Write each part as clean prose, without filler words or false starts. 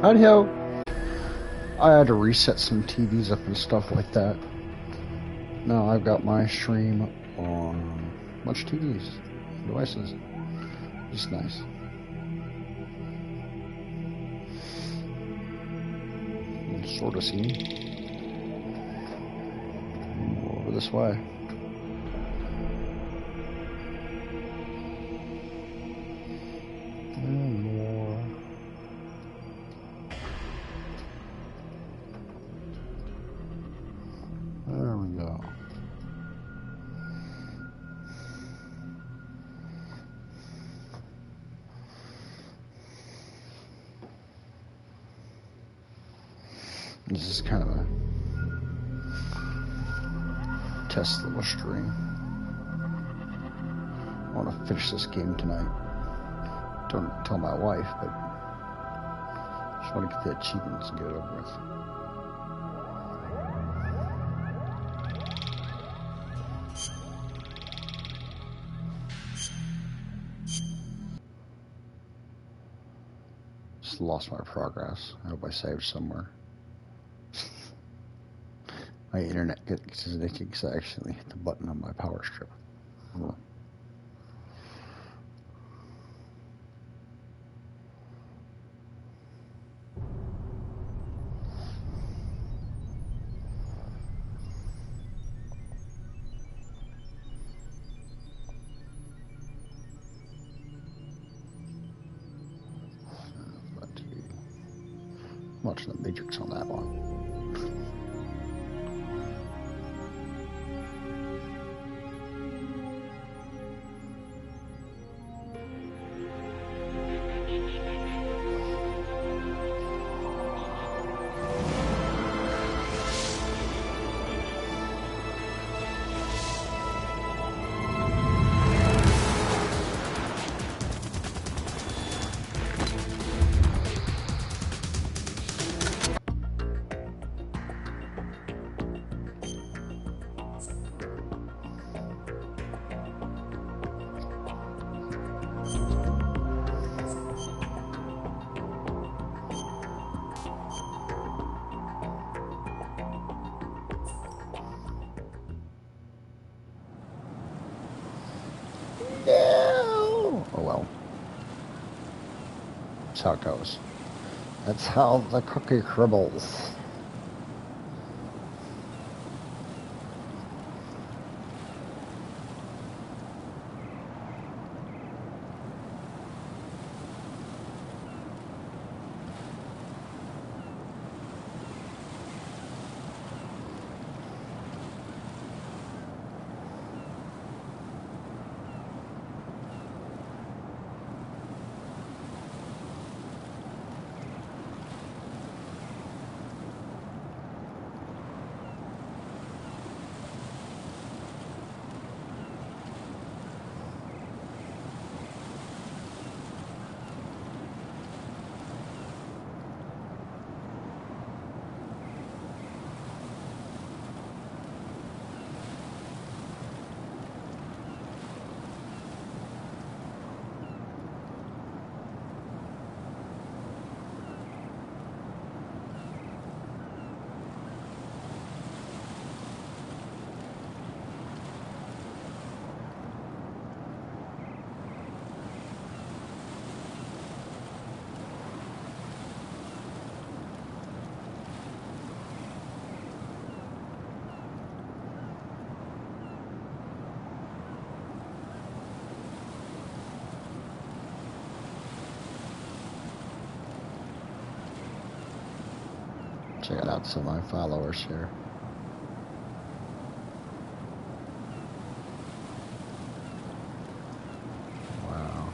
Howdy ho! I had to reset some TVs up and stuff like that. Now I've got my stream on a bunch of TVs, devices. Just nice. You can sort of see over this way. And more. There we go. This is kind of a test little stream. I want to finish this game tonight. Don't tell my wife, but just want to get the achievements and get it over with. Just lost my progress. I hope I saved somewhere. My internet gets addicted because I actually hit the button on my power strip. Watching the Matrix on that one. Oh well. That's how it goes. That's how the cookie cribbles. Check out some of my followers here. Wow.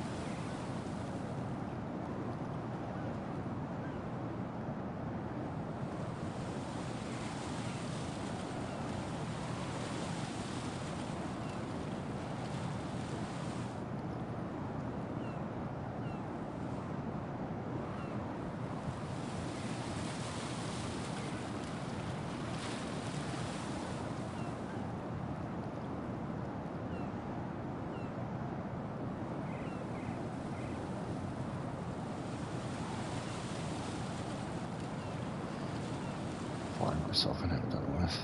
myself and have it done with.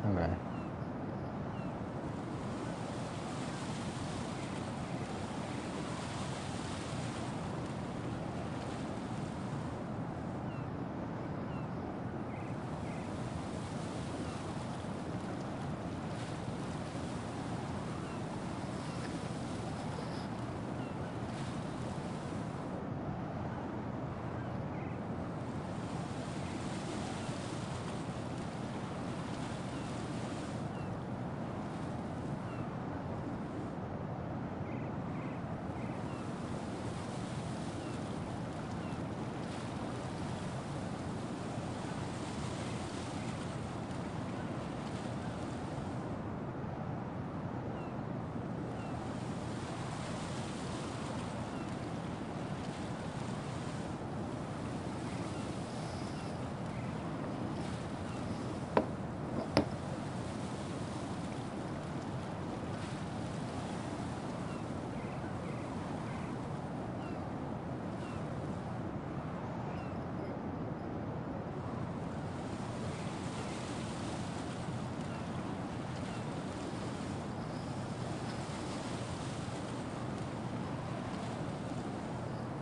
Okay.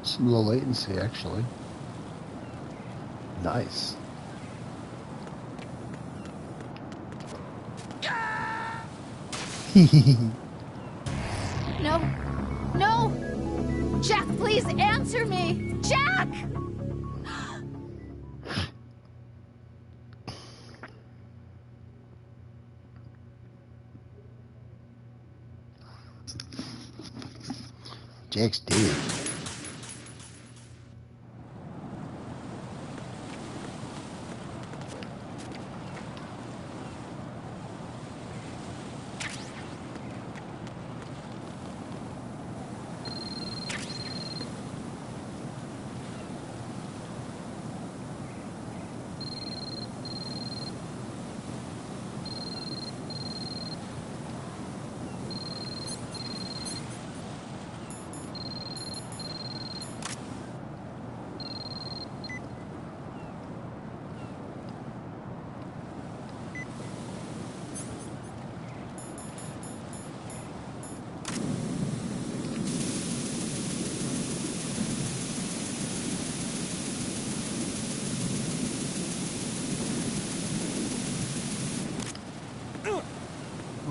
Some low latency, actually. Nice. No. No! Jack, please answer me! Jack! Jack's dead.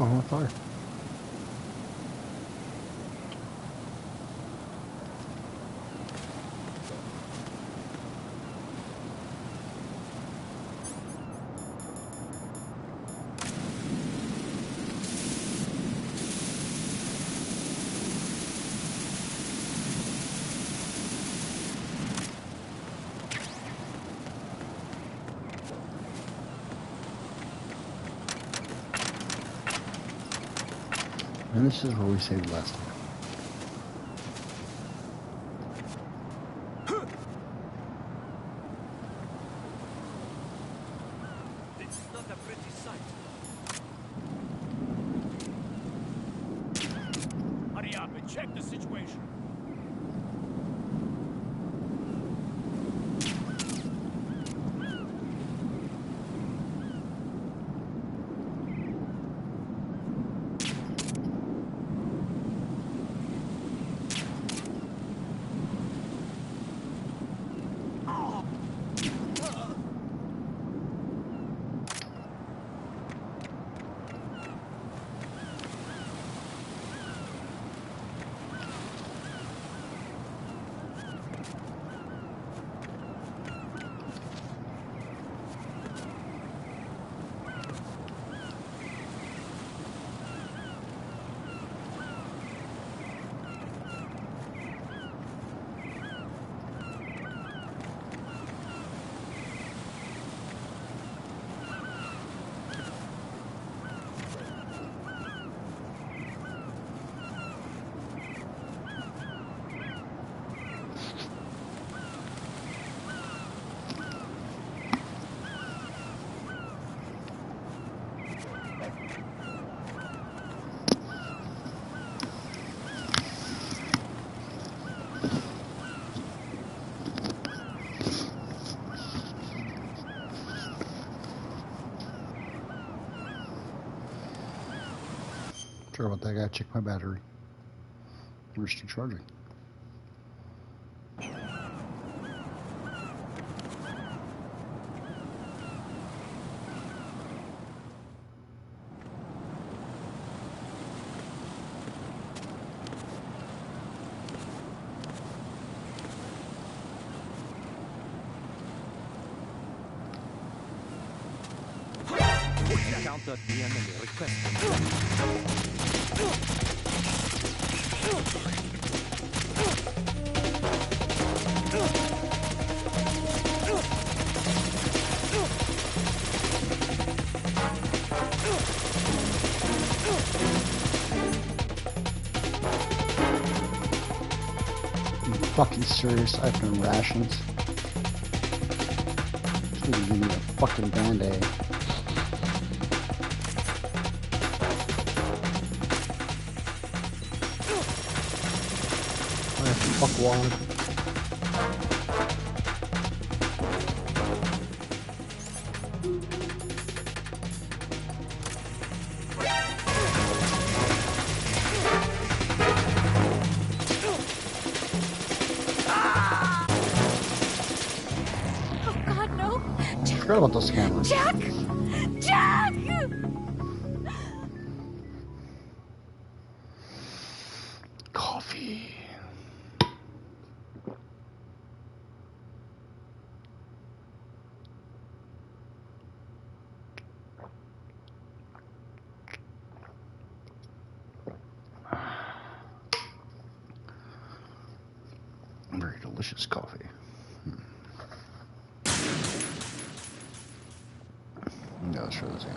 Oh, fire. And this is where we saved last time. This is not a pretty sight. Hurry up and check the situation. Sorry about that. I gotta check my battery. We're still charging. Encountered the enemy requesting. Are you fucking serious? I have no rations. Just need to give me a fucking band-aid. Fuck wad. Oh God, no! Jack! Forgot about those cameras. Jack! Jack! Coffee. Very delicious coffee. Yeah, let's try this again.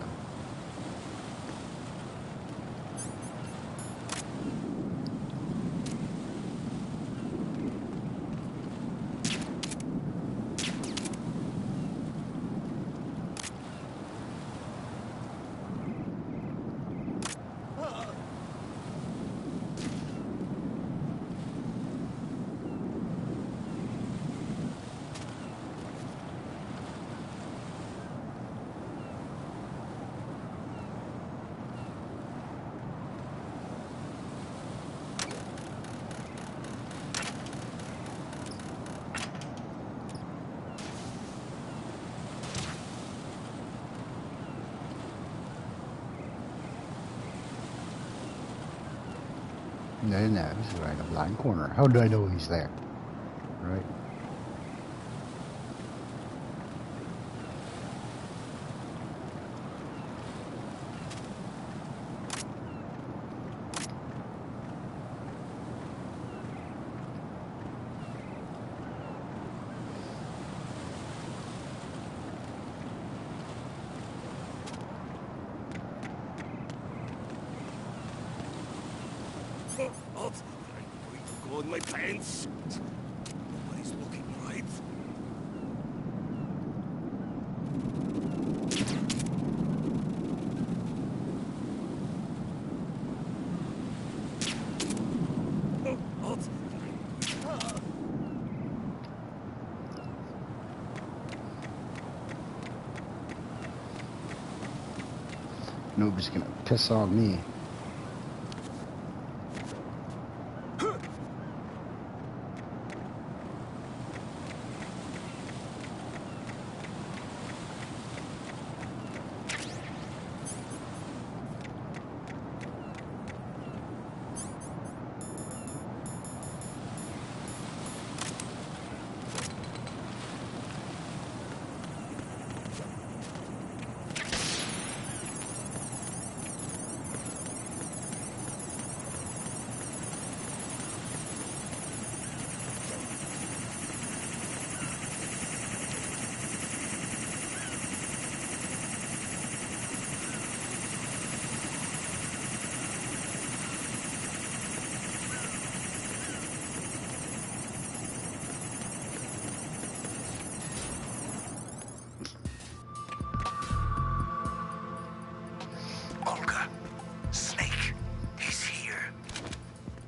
No, he's right in the blind corner. How do I know he's there? Right? What? I'm going to go in my pants. Nobody's looking, right? Oh, what? Nobody's gonna piss on me.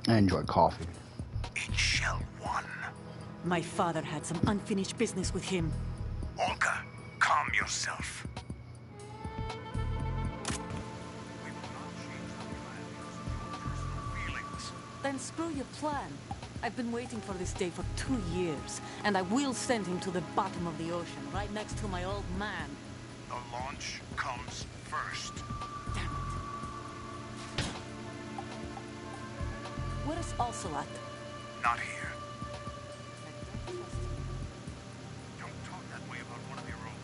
I enjoy coffee. In Shell 1. My father had some unfinished business with him. Olga, calm yourself. We will not change the plan because of your personal feelings. Then screw your plan. I've been waiting for this day for 2 years, and I will send him to the bottom of the ocean, right next to my old man. The launch comes first. Damn it. Where is Ocelot? Not here. Don't talk that way about one of your own.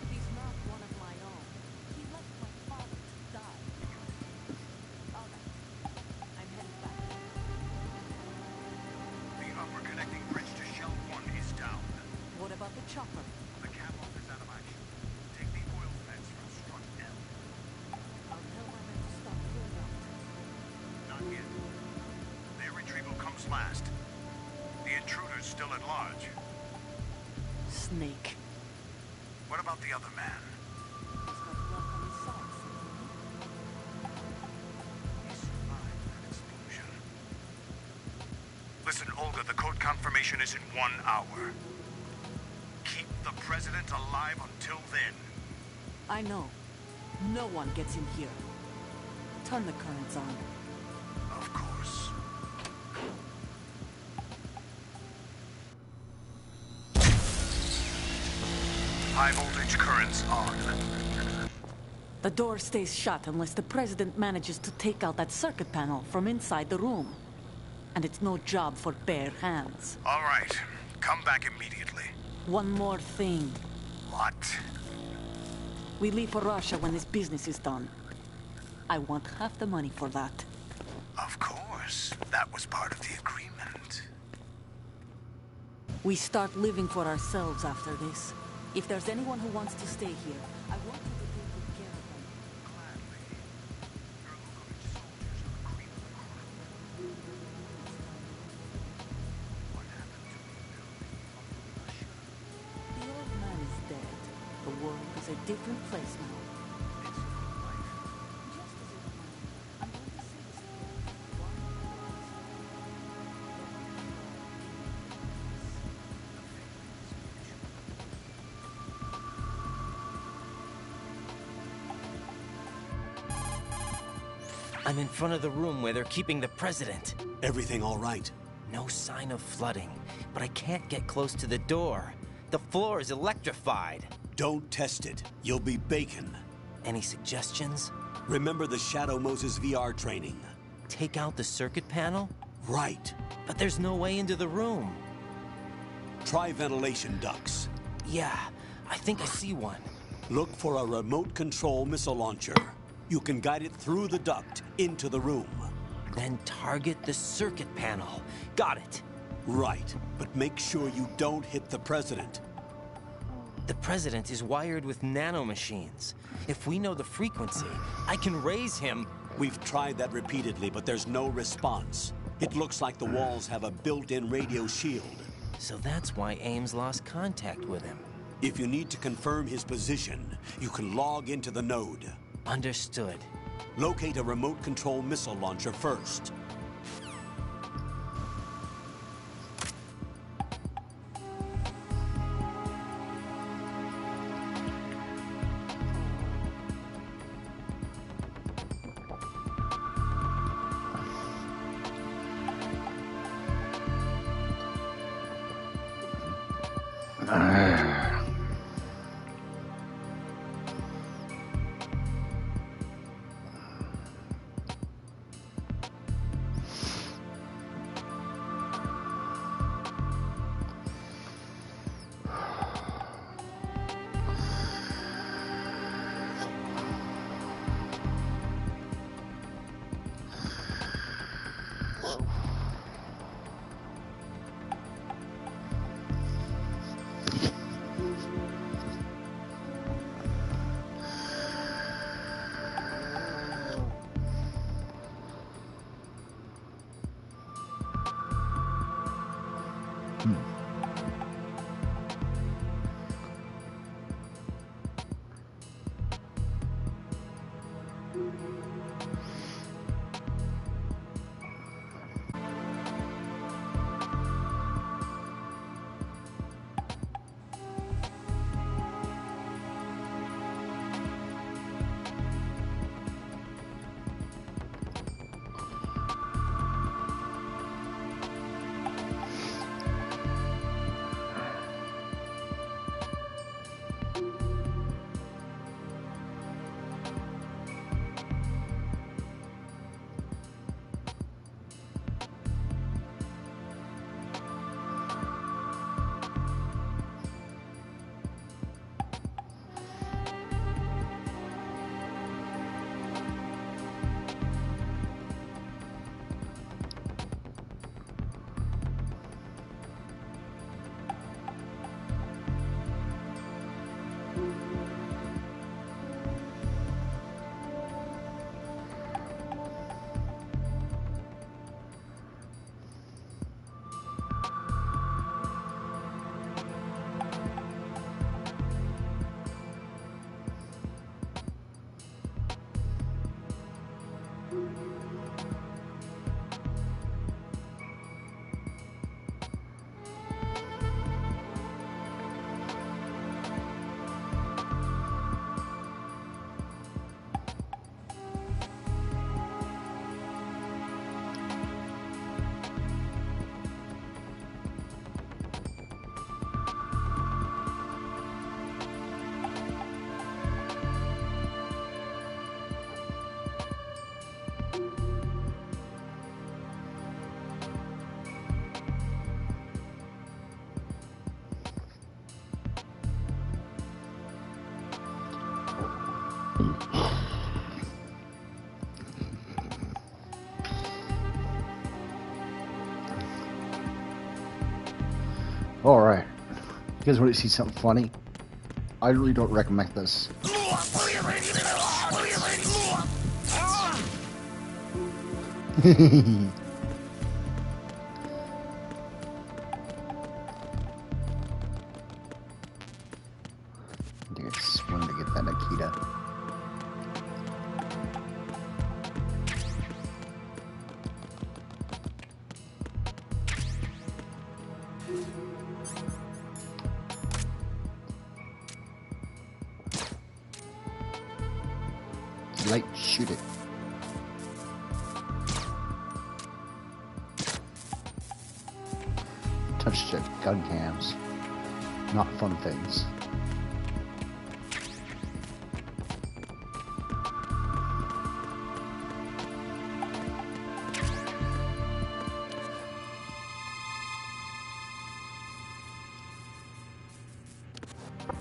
He's not one of my own. He left my father to die. All right. I'm headed back. The upper connecting bridge to Shell 1 is down. What about the chopper? The catwalk is out of action. Take the oil fence from strut L. I'll tell my men to stop pulling out. Not yet. Their retrieval comes last. The intruder's still at large. Snake. What about the other man? He's got blood on his socks. He survived that explosion. Listen, Olga, the code confirmation is in 1 hour. Keep the president alive until then. I know. No one gets in here. Turn the currents on. Of course. High voltage currents on. The door stays shut unless the president manages to take out that circuit panel from inside the room. And it's no job for bare hands. All right. Come back immediately. One more thing. What? We leave for Russia when this business is done. I want half the money for that. Of course. That was part of the agreement. We start living for ourselves after this. If there's anyone who wants to stay here, I want you to take good care of them. Gladly. Your Lukovich soldiers are the cream of the crop. What happened to rebuilding from Russia? The old man is dead. The world is a different place now. It's your life. Just as if I'm going to say this again. One I'm in front of the room where they're keeping the president. Everything all right? No sign of flooding, but I can't get close to the door. The floor is electrified. Don't test it. You'll be bacon. Any suggestions? Remember the Shadow Moses VR training? Take out the circuit panel? Right. But there's no way into the room. Try ventilation ducts. Yeah, I think I see one. Look for a remote control missile launcher. You can guide it through the duct into the room. Then target the circuit panel. Got it. Right, but make sure you don't hit the president. The president is wired with nanomachines. If we know the frequency, I can raise him. We've tried that repeatedly, but there's no response. It looks like the walls have a built-in radio shield. So that's why Ames lost contact with him. If you need to confirm his position, you can log into the node. Understood. Locate a remote control missile launcher first. Alright. You guys want to see something funny? I really don't recommend this. I just wanted to get that Nikita. Light, shoot it. Touch the gun cams, not fun things.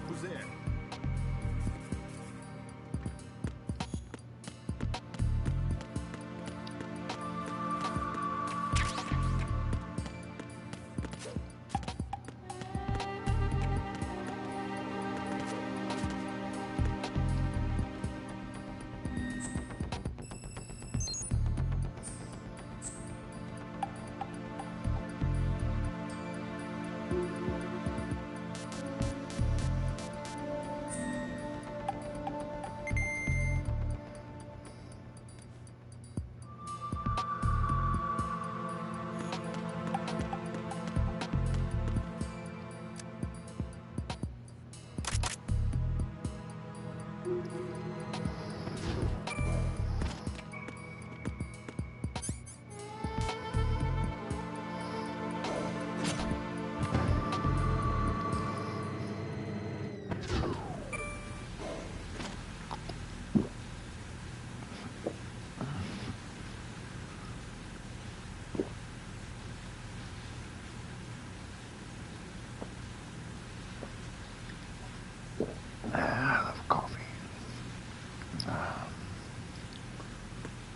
Who's there?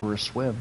for a swim.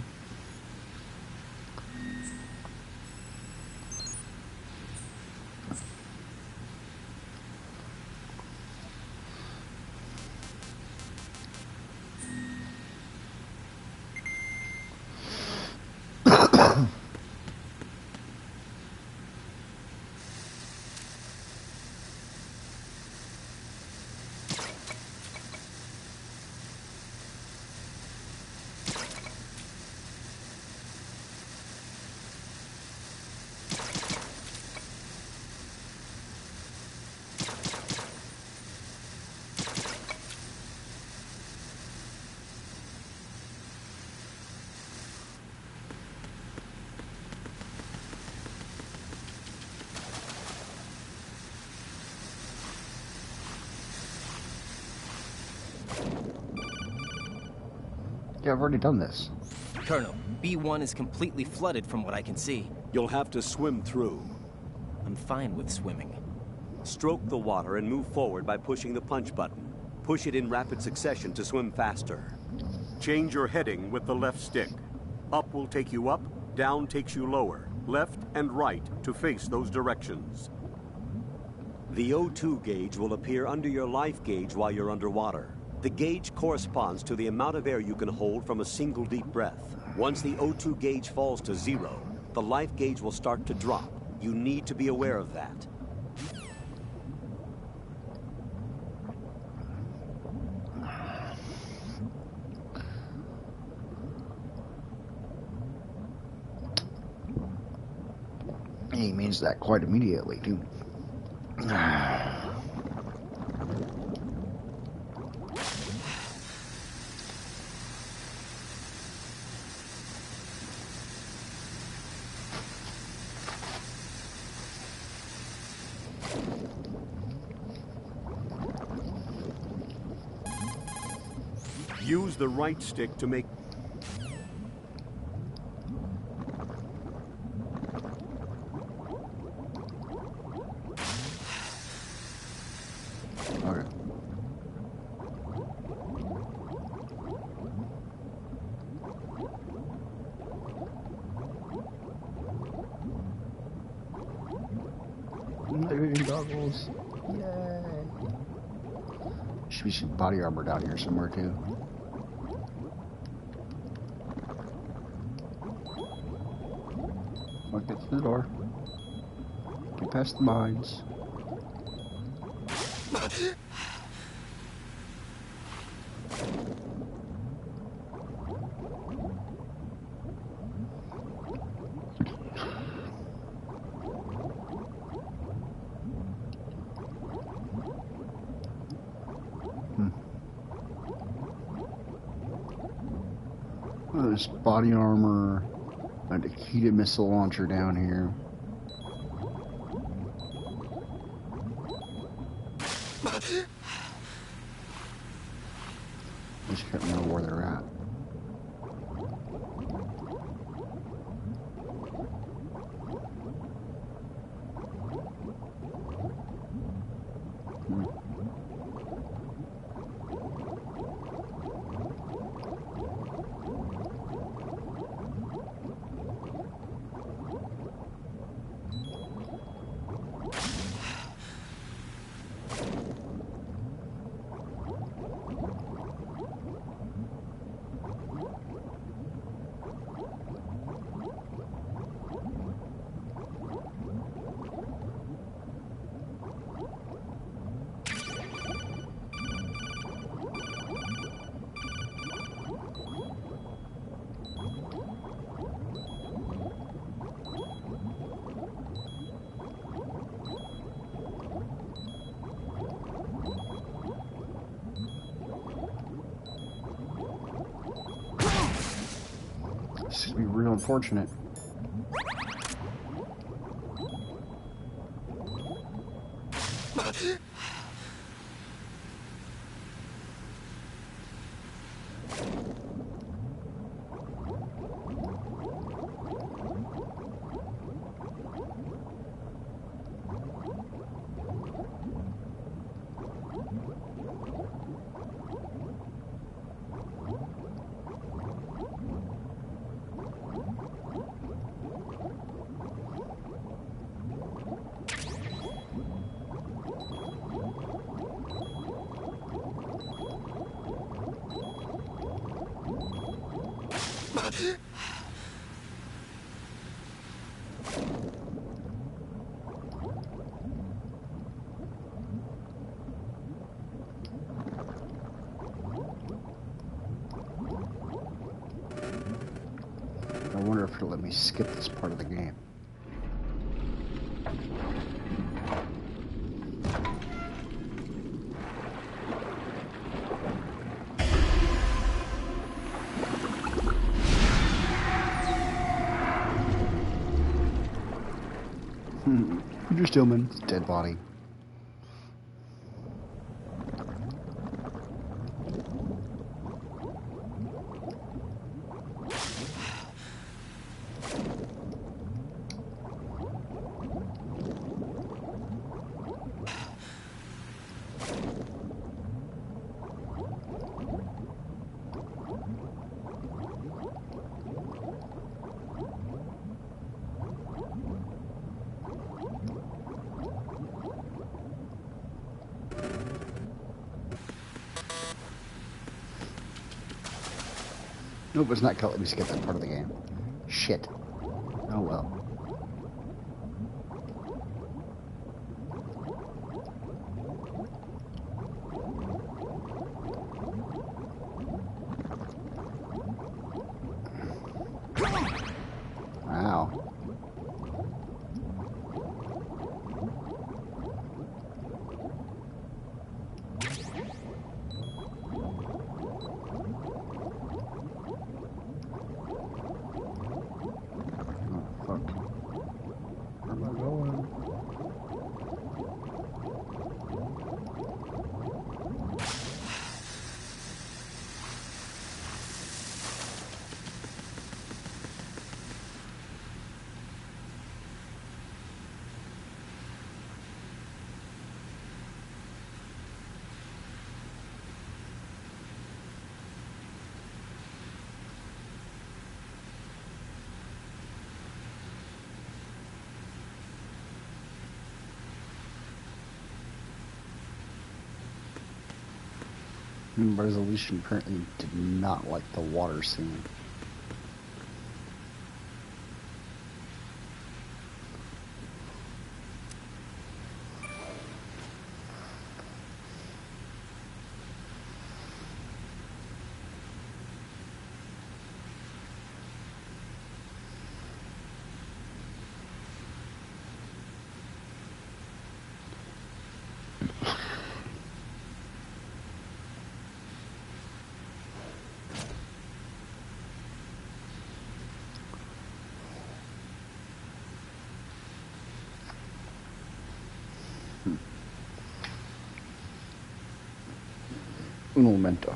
Yeah, I've already done this. Colonel, B1 is completely flooded from what I can see. You'll have to swim through. I'm fine with swimming. Stroke the water and move forward by pushing the punch button. Push it in rapid succession to swim faster. Change your heading with the left stick. Up will take you up, down takes you lower, left and right to face those directions. The O2 gauge will appear under your life gauge while you're underwater. The gauge corresponds to the amount of air you can hold from a single deep breath. Once the O2 gauge falls to 0, the life gauge will start to drop. You need to be aware of that. He means that quite immediately, too. Use the right stick to make... Okay. Goggles. Yay. Should be some body armor down here somewhere too. I'll get to the door. Get past the mines. There's body armor and a heated missile launcher down here. Just can't remember where they're at. This would be real unfortunate. me skip this part of the game. Just Stillman, dead body. Nope, it's not. Let me skip that part of the game. Shit. Oh well. Wow. Resolution apparently did not like the water scene. Un momento.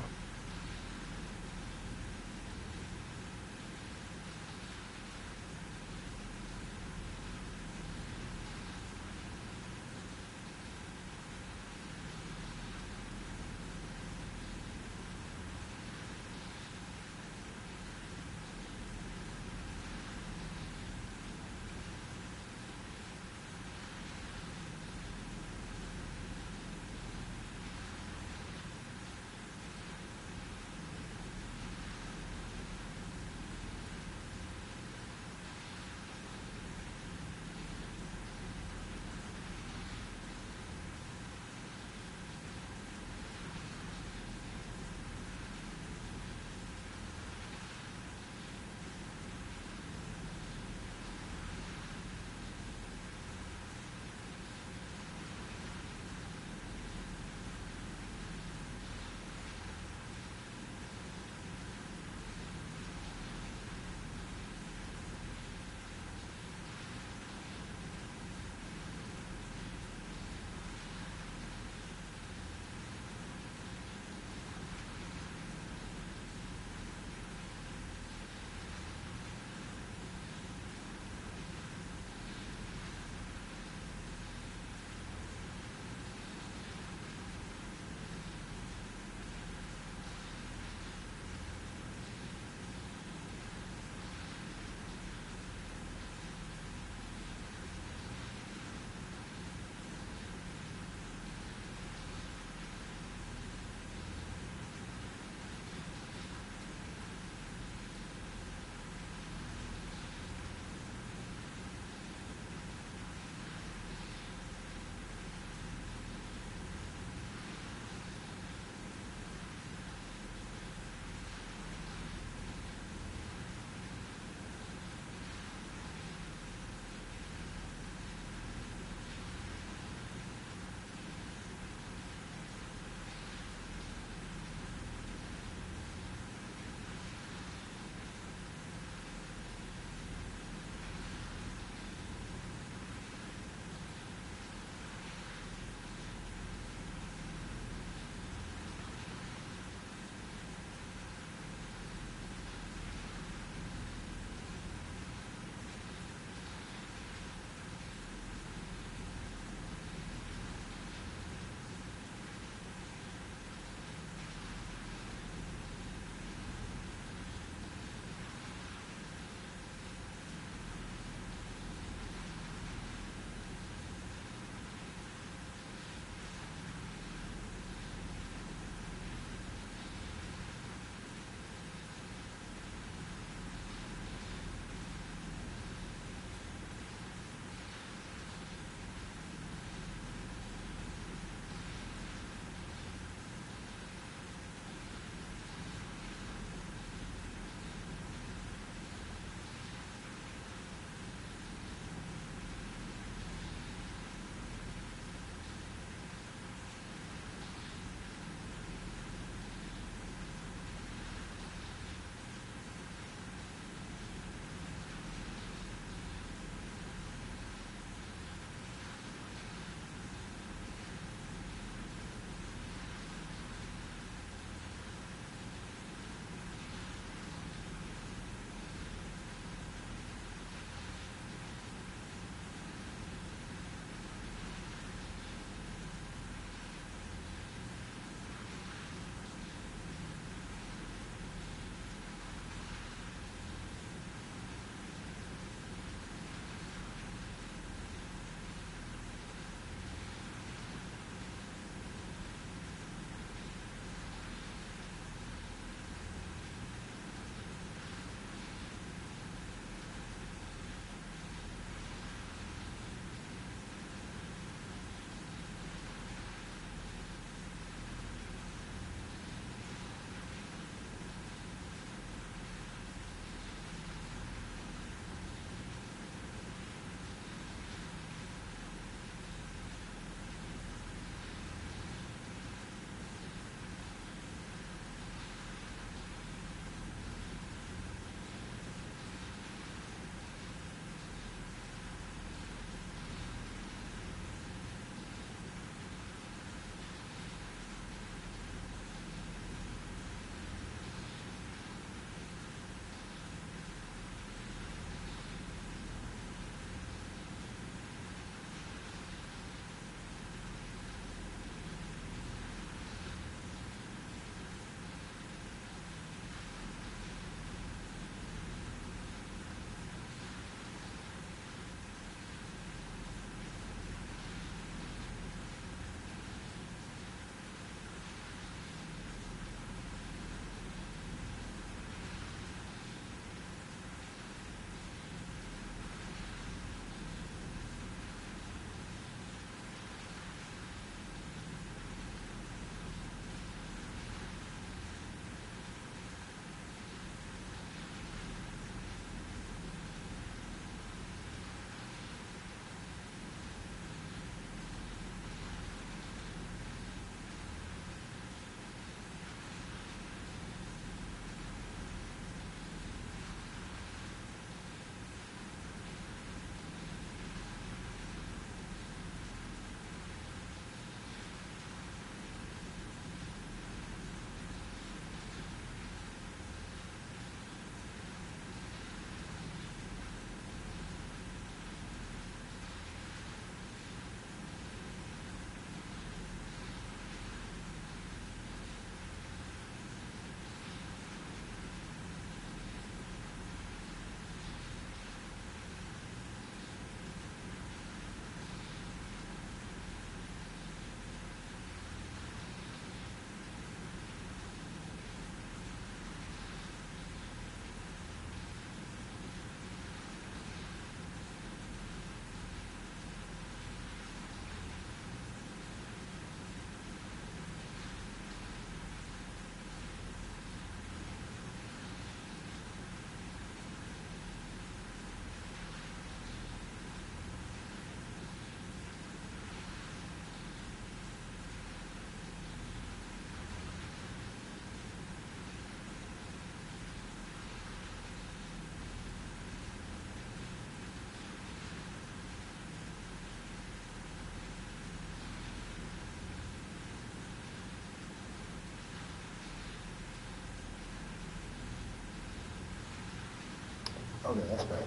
Okay, that's right.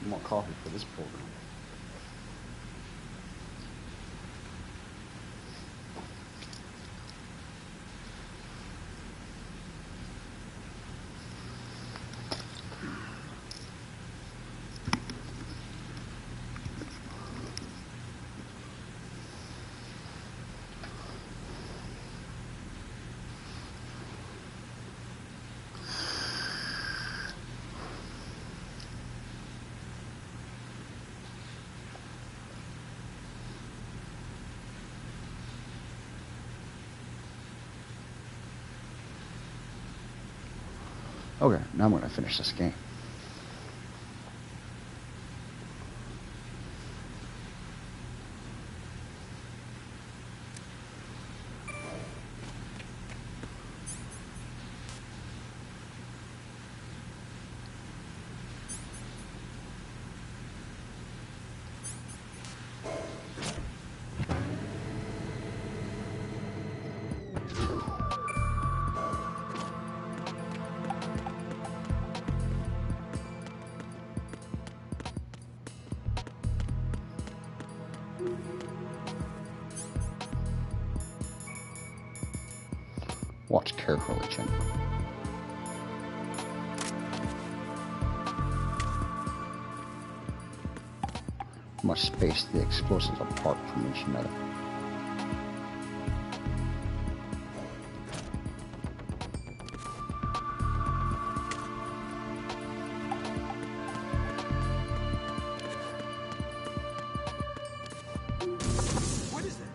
More coffee for this program. Okay, now I'm going to finish this game. Watch carefully, Jim. Must space the explosives apart from each other. What is that?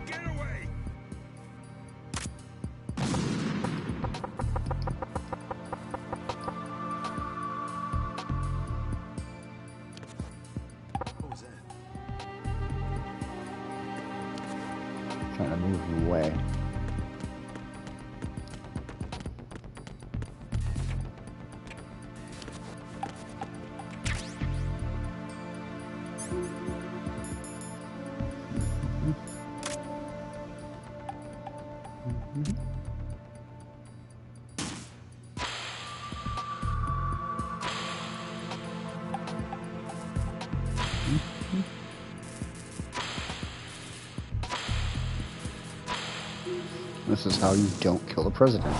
Get away! What was that? Trying to move him away. This is how you don't kill the president.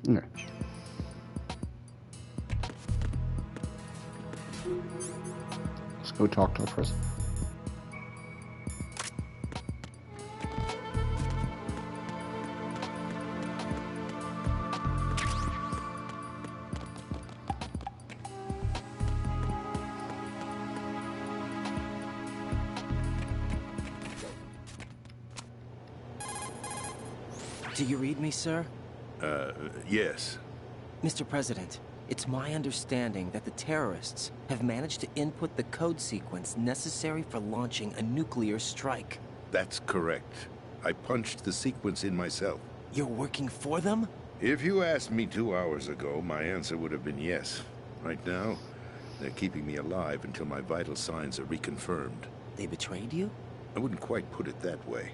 Okay. Let's go talk to the president. Do you read me, sir? Yes. Mr. President, it's my understanding that the terrorists have managed to input the code sequence necessary for launching a nuclear strike. That's correct. I punched the sequence in myself. You're working for them? If you asked me 2 hours ago, my answer would have been yes. Right now, they're keeping me alive until my vital signs are reconfirmed. They betrayed you? I wouldn't quite put it that way.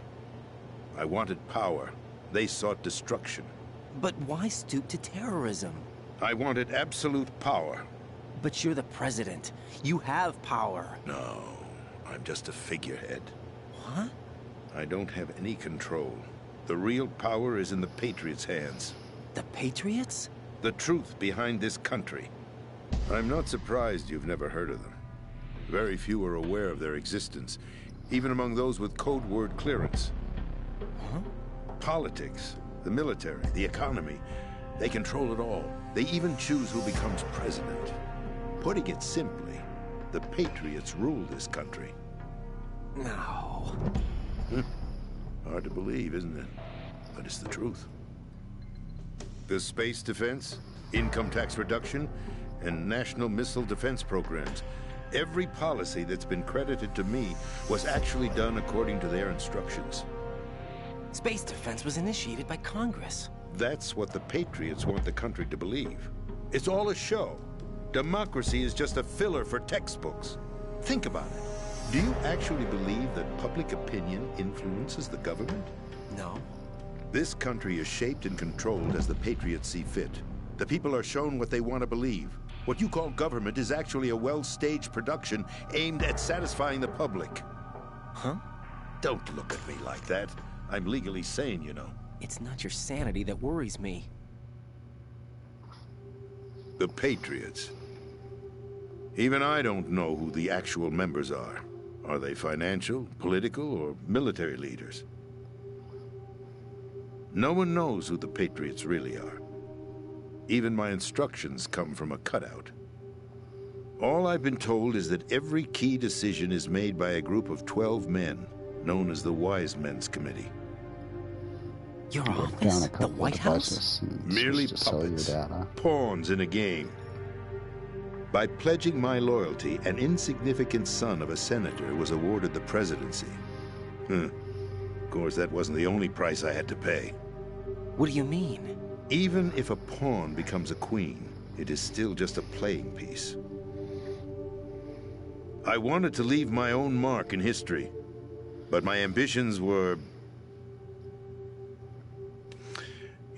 I wanted power. They sought destruction. But why stoop to terrorism? I wanted absolute power. But you're the president. You have power. No, I'm just a figurehead. What? I don't have any control. The real power is in the Patriots' hands. The Patriots? The truth behind this country. I'm not surprised you've never heard of them. Very few are aware of their existence, even among those with code word clearance. Huh? Politics, the military, the economy, they control it all. They even choose who becomes president. Putting it simply, the Patriots rule this country. No. Hard to believe, isn't it? But it's the truth. The space defense, income tax reduction, and national missile defense programs. Every policy that's been credited to me was actually done according to their instructions. Space defense was initiated by Congress. That's what the Patriots want the country to believe. It's all a show. Democracy is just a filler for textbooks. Think about it. Do you actually believe that public opinion influences the government? No. This country is shaped and controlled as the Patriots see fit. The people are shown what they want to believe. What you call government is actually a well-staged production aimed at satisfying the public. Huh? Don't look at me like that. I'm legally sane, you know. It's not your sanity that worries me. The Patriots. Even I don't know who the actual members are. Are they financial, political, or military leaders? No one knows who the Patriots really are. Even my instructions come from a cutout. All I've been told is that every key decision is made by a group of 12 men, known as the Wise Men's Committee. Your Down office? a The couple White of House? devices and Merely switch to cellular puppets, data. pawns in a game. By pledging my loyalty, an insignificant son of a senator was awarded the presidency. Of course, that wasn't the only price I had to pay. What do you mean? Even if a pawn becomes a queen, it is still just a playing piece. I wanted to leave my own mark in history, but my ambitions were...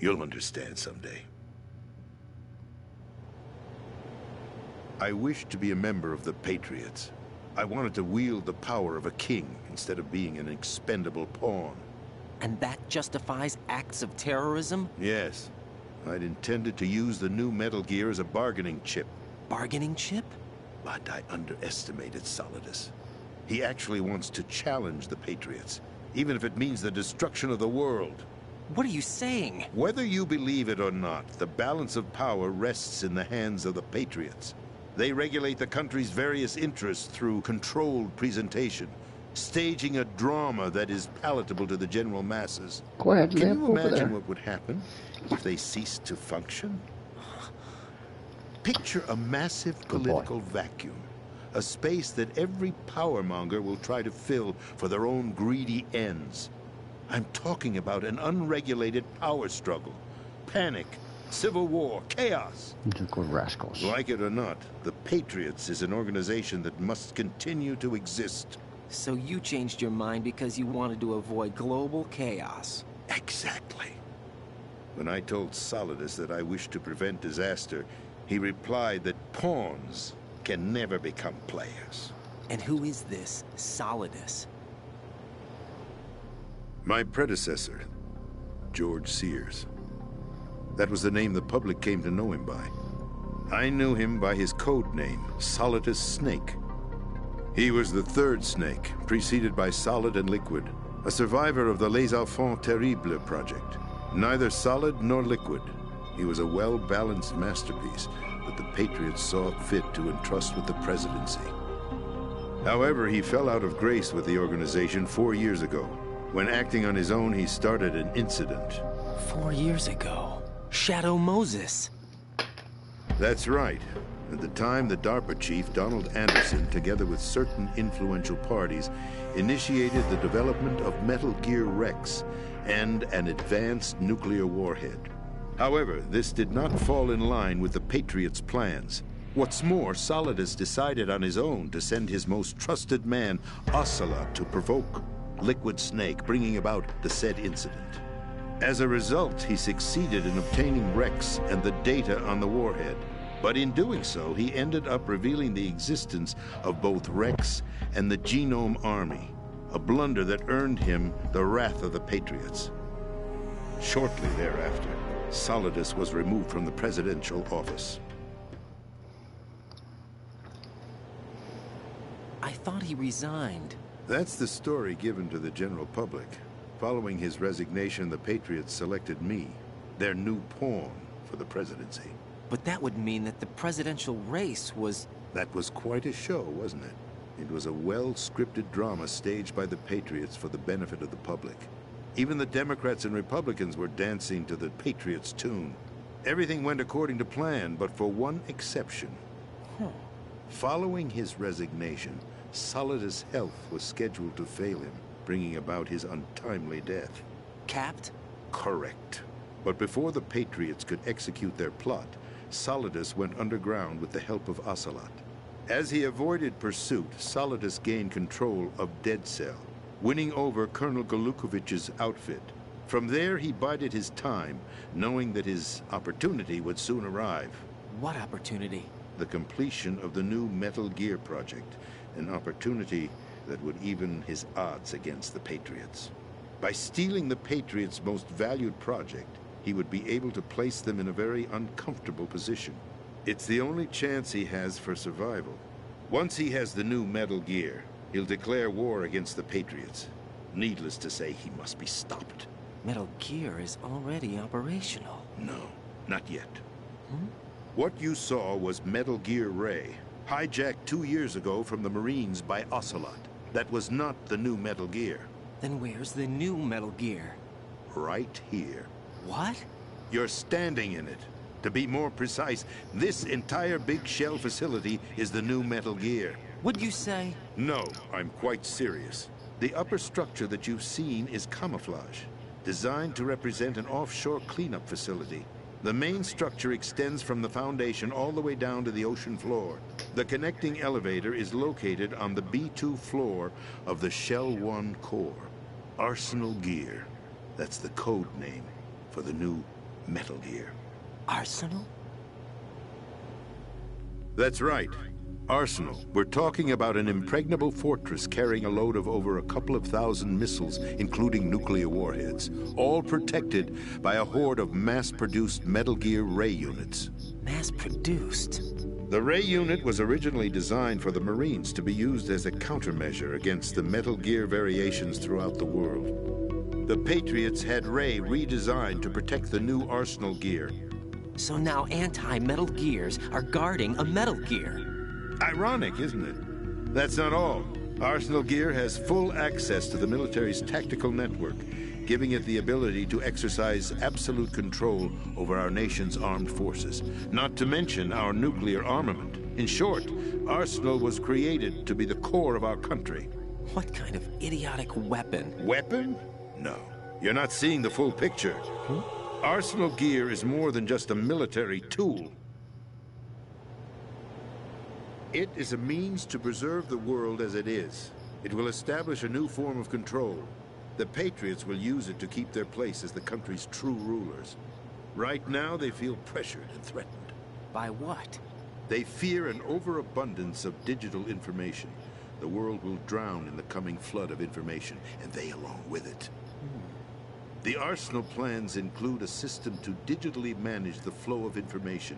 You'll understand someday. I wished to be a member of the Patriots. I wanted to wield the power of a king instead of being an expendable pawn. And that justifies acts of terrorism? Yes. I'd intended to use the new Metal Gear as a bargaining chip. Bargaining chip? But I underestimated Solidus. He actually wants to challenge the Patriots, even if it means the destruction of the world. What are you saying? Whether you believe it or not, the balance of power rests in the hands of the Patriots. They regulate the country's various interests through controlled presentation, staging a drama that is palatable to the general masses. Go ahead, Can lamp you over imagine there. what would happen if they ceased to function? Picture a massive Good boy. political vacuum, a space that every powermonger will try to fill for their own greedy ends. I'm talking about an unregulated power struggle, panic, civil war, chaos. They're good rascals. Like it or not, the Patriots is an organization that must continue to exist. So you changed your mind because you wanted to avoid global chaos. Exactly. When I told Solidus that I wished to prevent disaster, he replied that pawns can never become players. And who is this Solidus? My predecessor, George Sears. That was the name the public came to know him by. I knew him by his code name, Solidus Snake. He was the third snake, preceded by Solid and Liquid, a survivor of the Les Enfants Terribles project. Neither solid nor liquid, he was a well-balanced masterpiece that the Patriots saw fit to entrust with the presidency. However, he fell out of grace with the organization 4 years ago. When acting on his own, he started an incident. 4 years ago. Shadow Moses. That's right. At the time, the DARPA chief, Donald Anderson, together with certain influential parties, initiated the development of Metal Gear Rex and an advanced nuclear warhead. However, this did not fall in line with the Patriots' plans. What's more, Solidus decided on his own to send his most trusted man, Ocelot, to provoke Liquid Snake, bringing about the said incident. As a result, he succeeded in obtaining Rex and the data on the warhead. But in doing so, he ended up revealing the existence of both Rex and the Genome Army, a blunder that earned him the wrath of the Patriots. Shortly thereafter, Solidus was removed from the presidential office. I thought he resigned. That's the story given to the general public. Following his resignation, the Patriots selected me, their new pawn for the presidency. But that would mean that the presidential race was... That was quite a show, wasn't it? It was a well-scripted drama staged by the Patriots for the benefit of the public. Even the Democrats and Republicans were dancing to the Patriots' tune. Everything went according to plan, but for one exception. Following his resignation, Solidus' health was scheduled to fail him, bringing about his untimely death. Capped? Correct. But before the Patriots could execute their plot, Solidus went underground with the help of Ocelot. As he avoided pursuit, Solidus gained control of Dead Cell, winning over Colonel Golukovich's outfit. From there, he bided his time, knowing that his opportunity would soon arrive. What opportunity? The completion of the new Metal Gear project, an opportunity that would even his odds against the Patriots. By stealing the Patriots' most valued project, he would be able to place them in a very uncomfortable position. It's the only chance he has for survival. Once he has the new Metal Gear, he'll declare war against the Patriots. Needless to say, he must be stopped. Metal Gear is already operational. No, not yet. What you saw was Metal Gear Ray, hijacked 2 years ago from the Marines by Ocelot. That was not the new Metal Gear. Then where's the new Metal Gear? Right here. What? You're standing in it. To be more precise, this entire big shell facility is the new Metal Gear. What'd you say? No, I'm quite serious. The upper structure that you've seen is camouflage, designed to represent an offshore cleanup facility. The main structure extends from the foundation all the way down to the ocean floor. The connecting elevator is located on the B2 floor of the Shell 1 core. Arsenal Gear. That's the code name for the new Metal Gear. Arsenal? That's right. Arsenal. We're talking about an impregnable fortress carrying a load of over a couple of thousand missiles, including nuclear warheads, all protected by a horde of mass-produced Metal Gear Ray units. Mass-produced? The Ray unit was originally designed for the Marines to be used as a countermeasure against the Metal Gear variations throughout the world. The Patriots had Ray redesigned to protect the new Arsenal Gear. So now anti-Metal Gears are guarding a Metal Gear. Ironic, isn't it? That's not all. Arsenal Gear has full access to the military's tactical network, giving it the ability to exercise absolute control over our nation's armed forces, not to mention our nuclear armament. In short, Arsenal was created to be the core of our country. What kind of idiotic weapon? Weapon? No. You're not seeing the full picture. Arsenal Gear is more than just a military tool. It is a means to preserve the world as it is. It will establish a new form of control. The Patriots will use it to keep their place as the country's true rulers. Right now, they feel pressured and threatened. By what? They fear an overabundance of digital information. The world will drown in the coming flood of information, and they along with it. The Arsenal plans include a system to digitally manage the flow of information,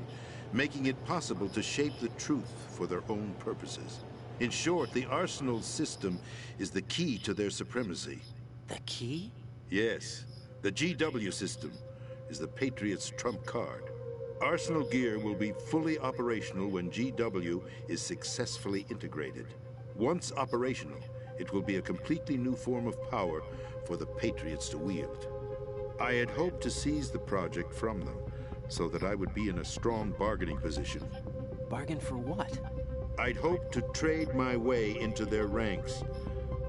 making it possible to shape the truth for their own purposes. In short, the Arsenal system is the key to their supremacy. The key? Yes. The GW system is the Patriots' trump card. Arsenal Gear will be fully operational when GW is successfully integrated. Once operational, it will be a completely new form of power for the Patriots to wield. I had hoped to seize the project from them, so that I would be in a strong bargaining position. Bargain for what? I'd hoped to trade my way into their ranks,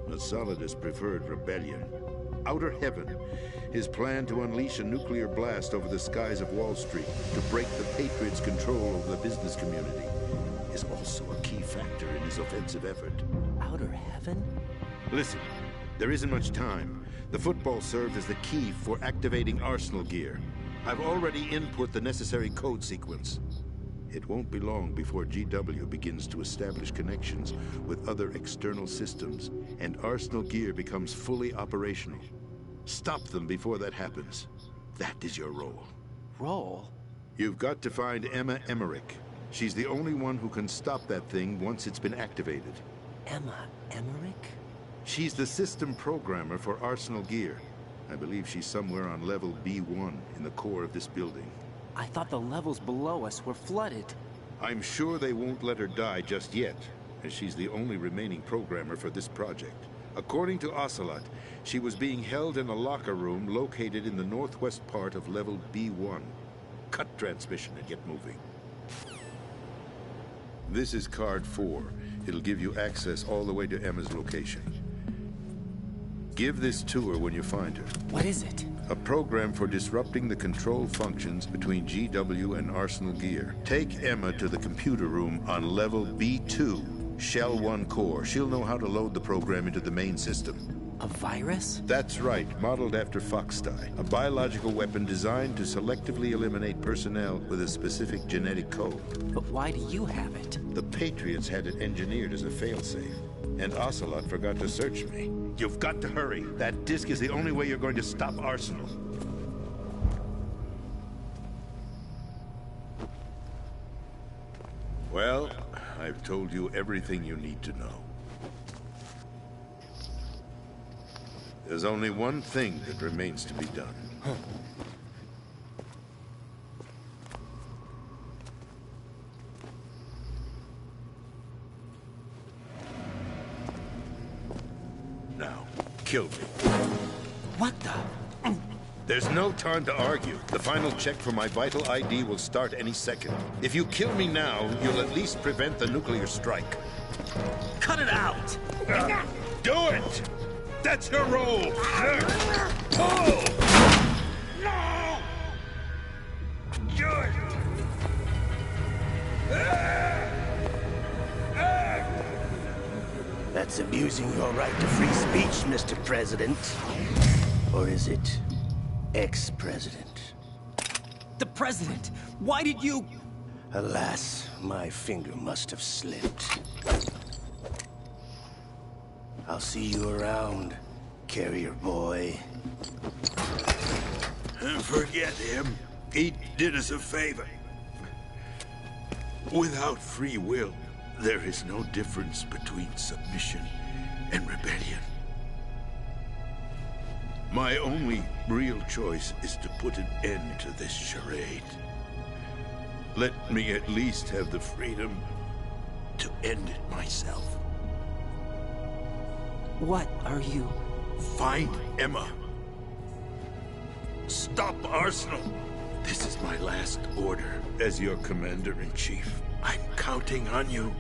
but Solidus preferred rebellion. Outer Heaven, his plan to unleash a nuclear blast over the skies of Wall Street to break the Patriots' control over the business community, is also a key factor in his offensive effort. Outer Heaven? Listen, There isn't much time. The football served as the key for activating arsenal gear. I've already input the necessary code sequence. It won't be long before GW begins to establish connections with other external systems, and arsenal gear becomes fully operational. Stop them before that happens. That is your role. Roll? You've got to find Emma Emmerich. She's the only one who can stop that thing once it's been activated. Emma Emmerich? She's the system programmer for arsenal gear. I believe she's somewhere on level B1 in the core of this building. I thought the levels below us were flooded. I'm sure they won't let her die just yet, as she's the only remaining programmer for this project. According to Ocelot, she was being held in a locker room located in the northwest part of level B1. Cut transmission and get moving. This is card 4. It'll give you access all the way to Emma's location. Give this to her when you find her. What is it? A program for disrupting the control functions between GW and Arsenal Gear. Take Emma to the computer room on level B2, Shell 1 core. She'll know how to load the program into the main system. A virus? That's right, modeled after Foxdie. A biological weapon designed to selectively eliminate personnel with a specific genetic code. But why do you have it? The Patriots had it engineered as a failsafe, and Ocelot forgot to search me. You've got to hurry. That disk is the only way you're going to stop Arsenal. Well, I've told you everything you need to know. There's only one thing that remains to be done. Now, kill me. What the? There's no time to argue. The final check for my vital ID will start any second. If you kill me now, you'll at least prevent the nuclear strike. Cut it out! Do it! That's your role! Pull! No! Good! That's abusing your right to free speech, Mr. President. Or is it ex-president? The president! Why did you... Alas, my finger must have slipped. I'll see you around, carrier boy. Forget him. He did us a favor. Without free will, there is no difference between submission and rebellion. My only real choice is to put an end to this charade. Let me at least have the freedom to end it myself. What are you... Find Emma. Stop Arsenal. This is my last order as your commander-in-chief. I'm counting on you.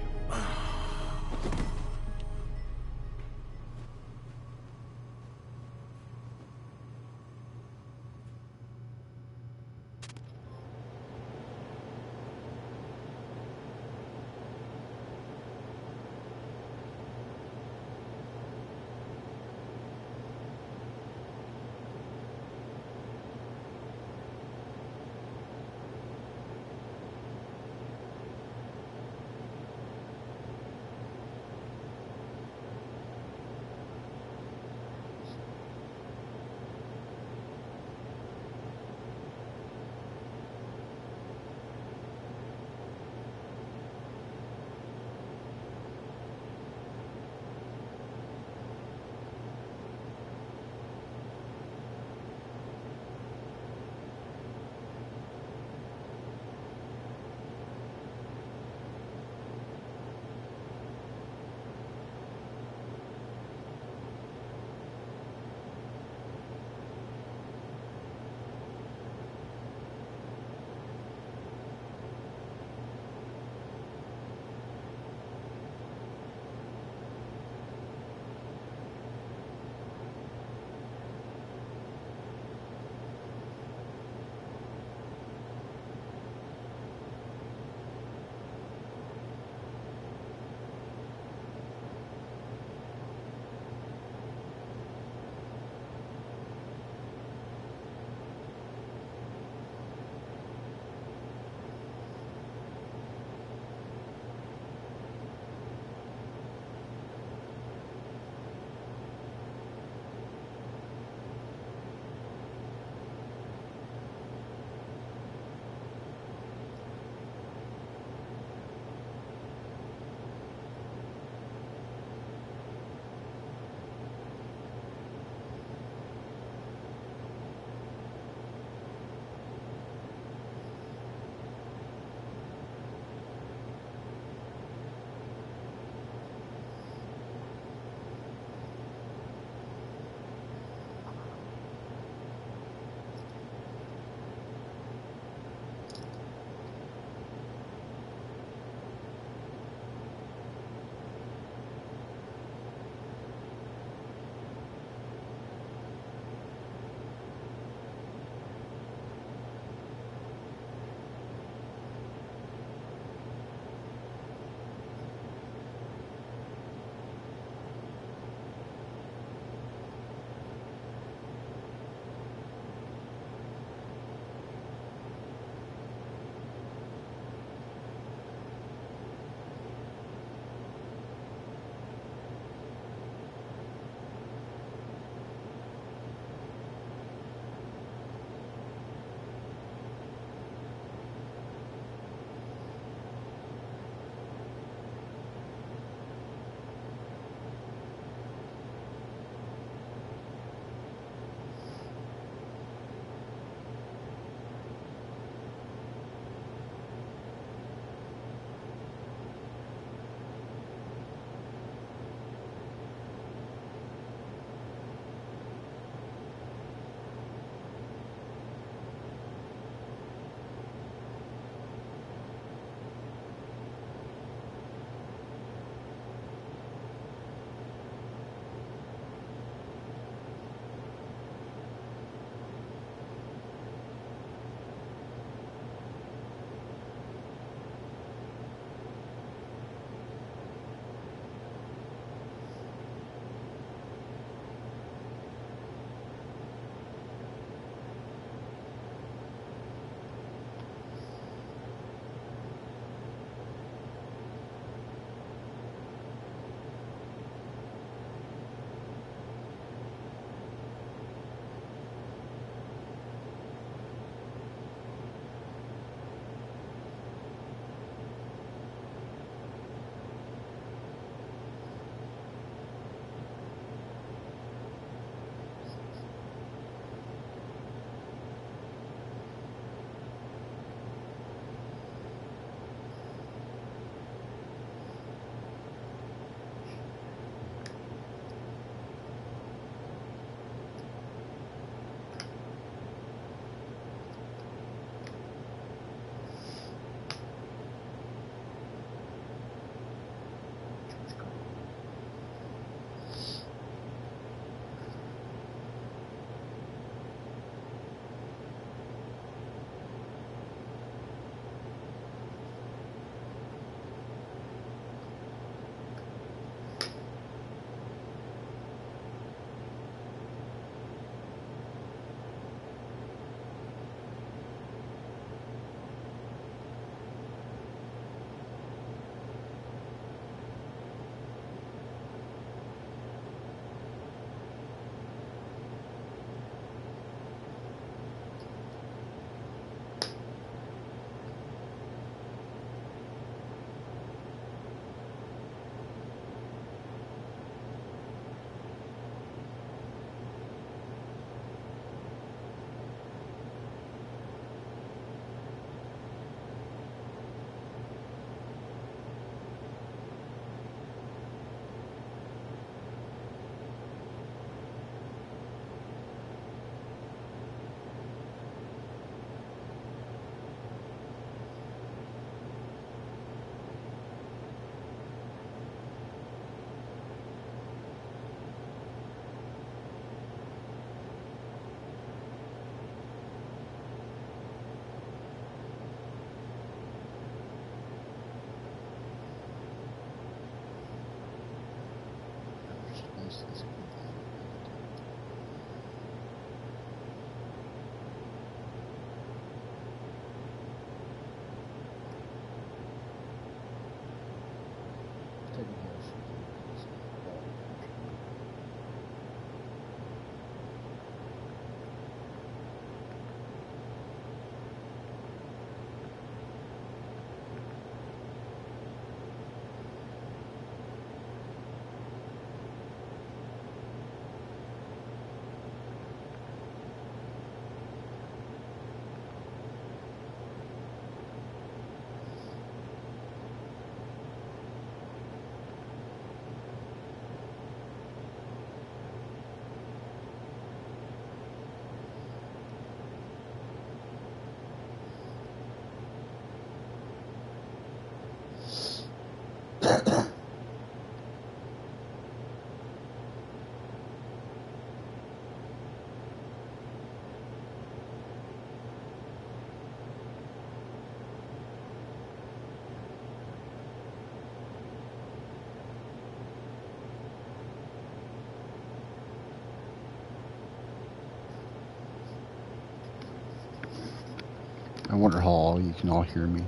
I wonder how you can all hear me.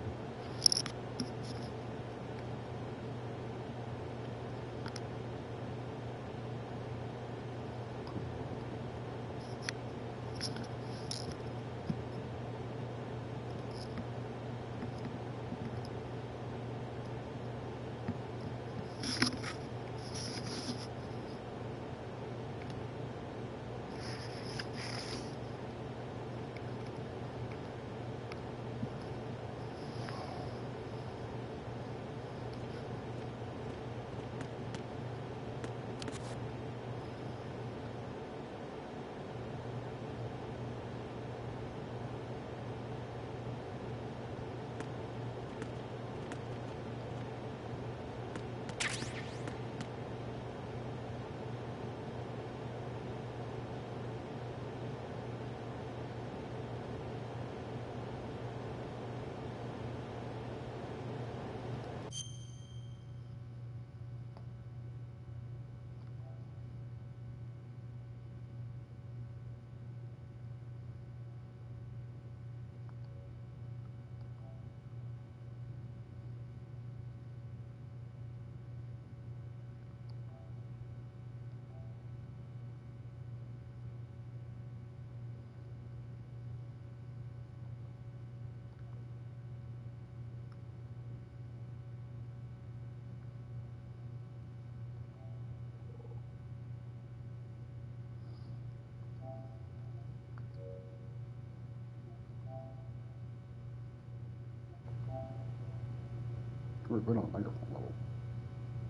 We're good on microphone level.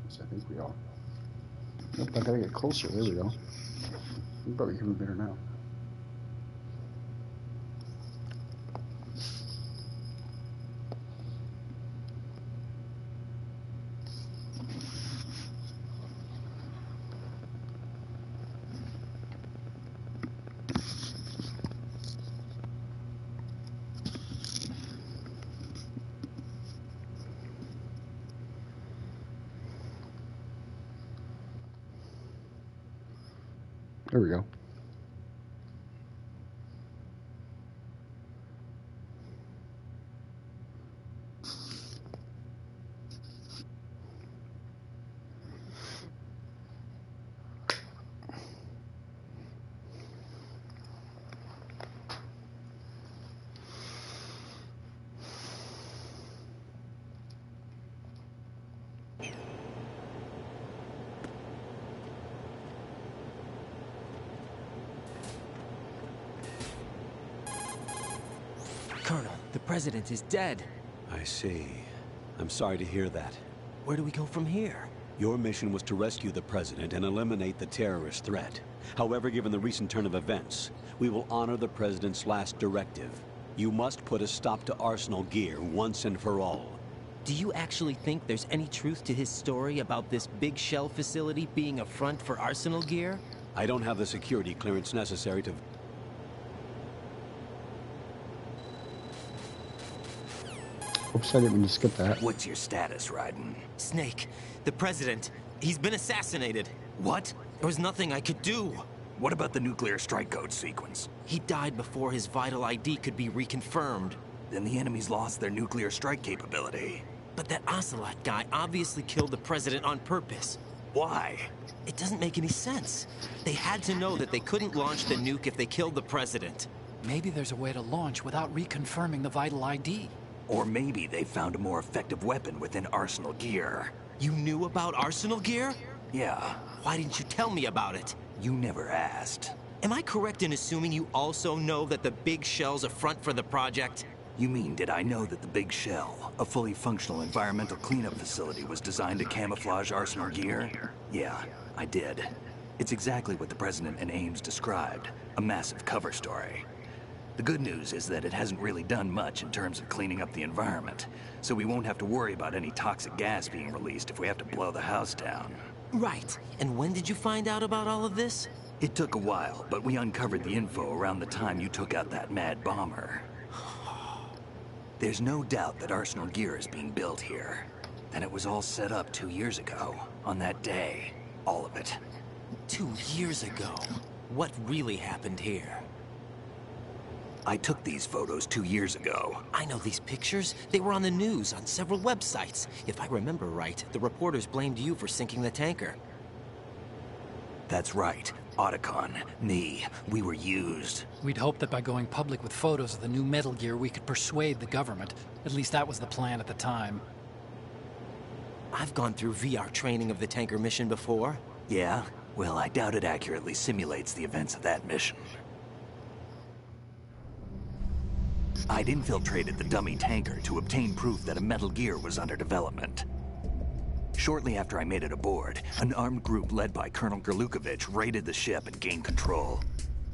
Yes, I think we are. Nope, I gotta get closer. There we go. You probably hear me better now. There we go. Colonel, the president is dead. I see. I'm sorry to hear that. Where do we go from here? Your mission was to rescue the president and eliminate the terrorist threat. However, given the recent turn of events, we will honor the president's last directive. You must put a stop to Arsenal gear once and for all. Do you actually think there's any truth to his story about this big shell facility being a front for Arsenal gear? I don't have the security clearance necessary to... Oops, I didn't mean to skip that. What's your status, Raiden? Snake, the president, he's been assassinated. What? There was nothing I could do. What about the nuclear strike code sequence? He died before his vital ID could be reconfirmed. Then the enemy's lost their nuclear strike capability. But that Ocelot guy obviously killed the president on purpose. Why? It doesn't make any sense. They had to know that they couldn't launch the nuke if they killed the president. Maybe there's a way to launch without reconfirming the vital ID. Or maybe they found a more effective weapon within Arsenal gear. You knew about Arsenal gear? Yeah. Why didn't you tell me about it? You never asked. Am I correct in assuming you also know that the Big Shell's a front for the project? You mean, did I know that the Big Shell, a fully functional environmental cleanup facility, was designed to camouflage Arsenal gear? Yeah, I did. It's exactly what the President and Ames described, a massive cover story. The good news is that it hasn't really done much in terms of cleaning up the environment, so we won't have to worry about any toxic gas being released if we have to blow the house down. Right. And when did you find out about all of this? It took a while, but we uncovered the info around the time you took out that mad bomber. There's no doubt that Arsenal gear is being built here. And it was all set up 2 years ago, on that day. All of it. 2 years ago? What really happened here? I took these photos 2 years ago. I know these pictures. They were on the news, on several websites. If I remember right, the reporters blamed you for sinking the tanker. That's right. Otacon, me, we were used. We'd hoped that by going public with photos of the new Metal Gear, we could persuade the government. At least that was the plan at the time. I've gone through VR training of the tanker mission before. Yeah? Well, I doubt it accurately simulates the events of that mission. I'd infiltrated the dummy tanker to obtain proof that a Metal Gear was under development. Shortly after I made it aboard, an armed group led by Colonel Gerlukovich raided the ship and gained control.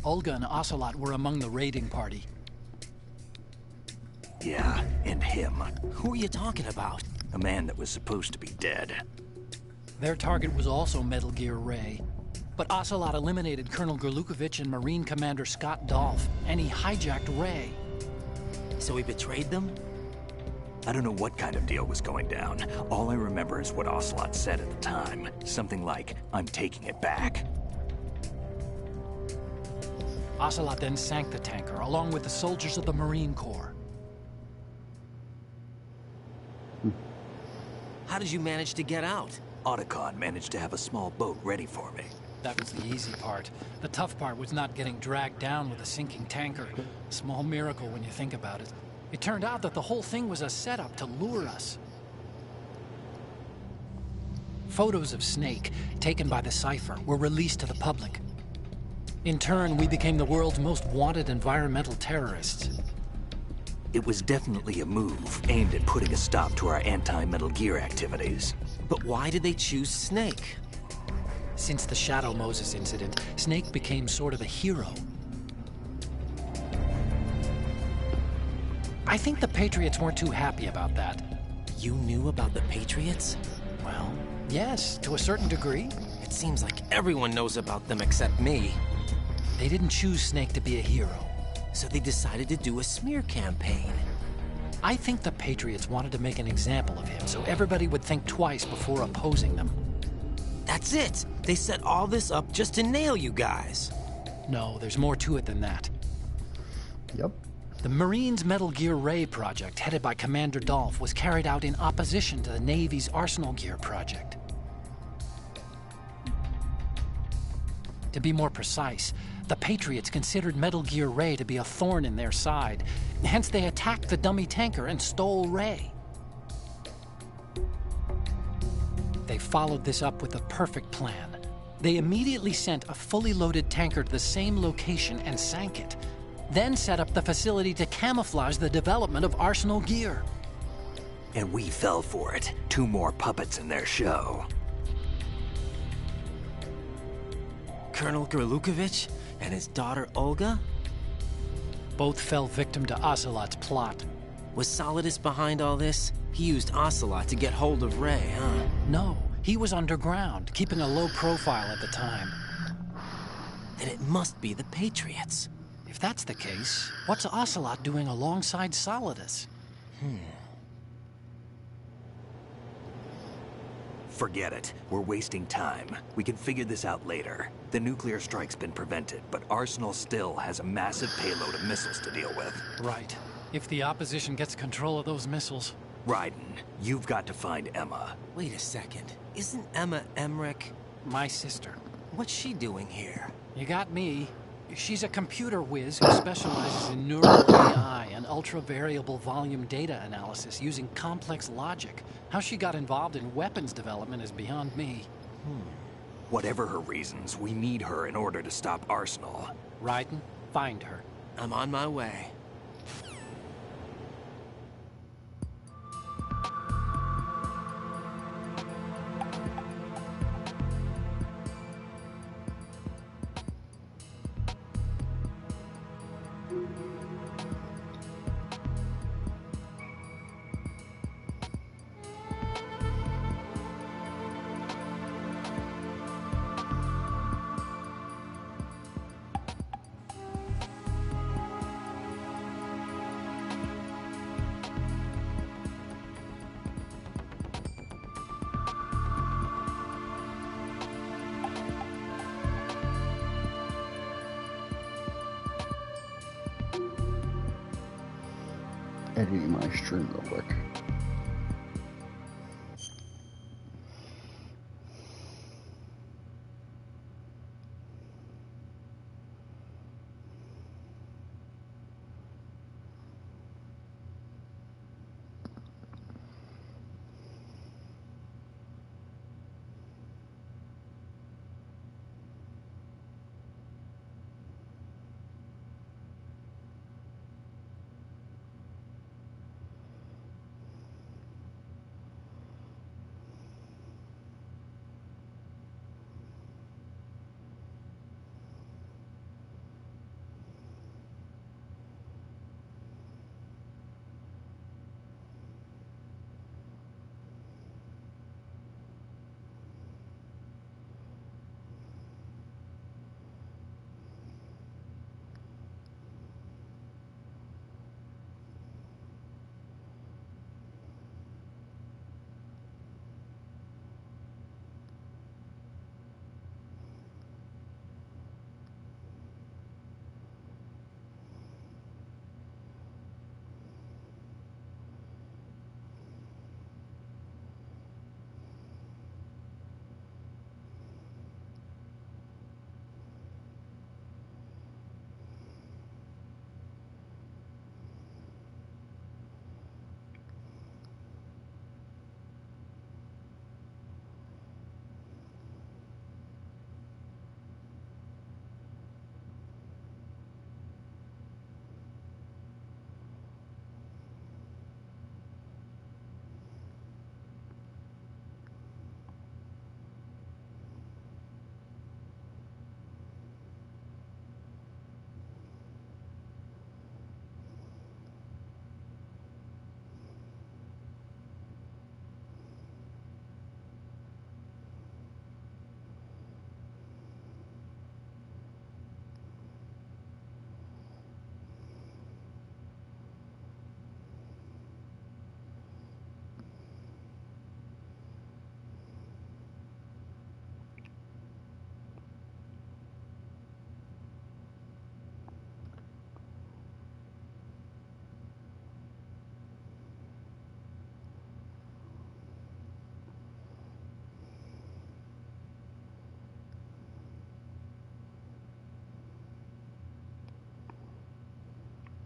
Olga and Ocelot were among the raiding party. Yeah, and him. Who are you talking about? A man that was supposed to be dead. Their target was also Metal Gear Ray. But Ocelot eliminated Colonel Gerlukovich and Marine Commander Scott Dolph, and he hijacked Ray. So he betrayed them? I don't know what kind of deal was going down. All I remember is what Ocelot said at the time. Something like, "I'm taking it back." Ocelot then sank the tanker, along with the soldiers of the Marine Corps. How did you manage to get out? Otacon managed to have a small boat ready for me. That was the easy part. The tough part was not getting dragged down with a sinking tanker. A small miracle when you think about it. It turned out that the whole thing was a setup to lure us. Photos of Snake, taken by the Cypher, were released to the public. In turn, we became the world's most wanted environmental terrorists. It was definitely a move aimed at putting a stop to our anti-Metal Gear activities. But why did they choose Snake? Since the Shadow Moses incident, Snake became sort of a hero. I think the Patriots weren't too happy about that. You knew about the Patriots? Well, yes, to a certain degree. It seems like everyone knows about them except me. They didn't choose Snake to be a hero. So they decided to do a smear campaign. I think the Patriots wanted to make an example of him so everybody would think twice before opposing them. That's it! They set all this up just to nail you guys. No, there's more to it than that. Yep. The Marines' Metal Gear Ray project, headed by Commander Dolph, was carried out in opposition to the Navy's Arsenal Gear project. To be more precise, the Patriots considered Metal Gear Ray to be a thorn in their side. Hence, they attacked the dummy tanker and stole Ray. They followed this up with a perfect plan. They immediately sent a fully loaded tanker to the same location and sank it. Then set up the facility to camouflage the development of Arsenal Gear. And we fell for it. 2 more puppets in their show. Colonel Gerlukovich and his daughter Olga? Both fell victim to Ocelot's plot. Was Solidus behind all this? He used Ocelot to get hold of Ray, huh? No, he was underground, keeping a low profile at the time. Then it must be the Patriots. If that's the case, what's Ocelot doing alongside Solidus? Forget it. We're wasting time. We can figure this out later. The nuclear strike's been prevented, but Arsenal still has a massive payload of missiles to deal with. Right. If the opposition gets control of those missiles... Raiden, you've got to find Emma. Wait a second. Isn't Emma Emmerich? My sister. What's she doing here? You got me. She's a computer whiz who specializes in neural AI and ultra-variable volume data analysis using complex logic. How she got involved in weapons development is beyond me. Whatever her reasons, we need her in order to stop Arsenal. Raiden, find her. I'm on my way. Editing my stream real quick.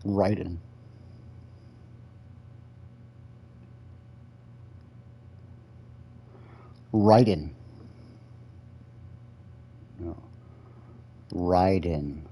Raiden. Raiden. No. Raiden.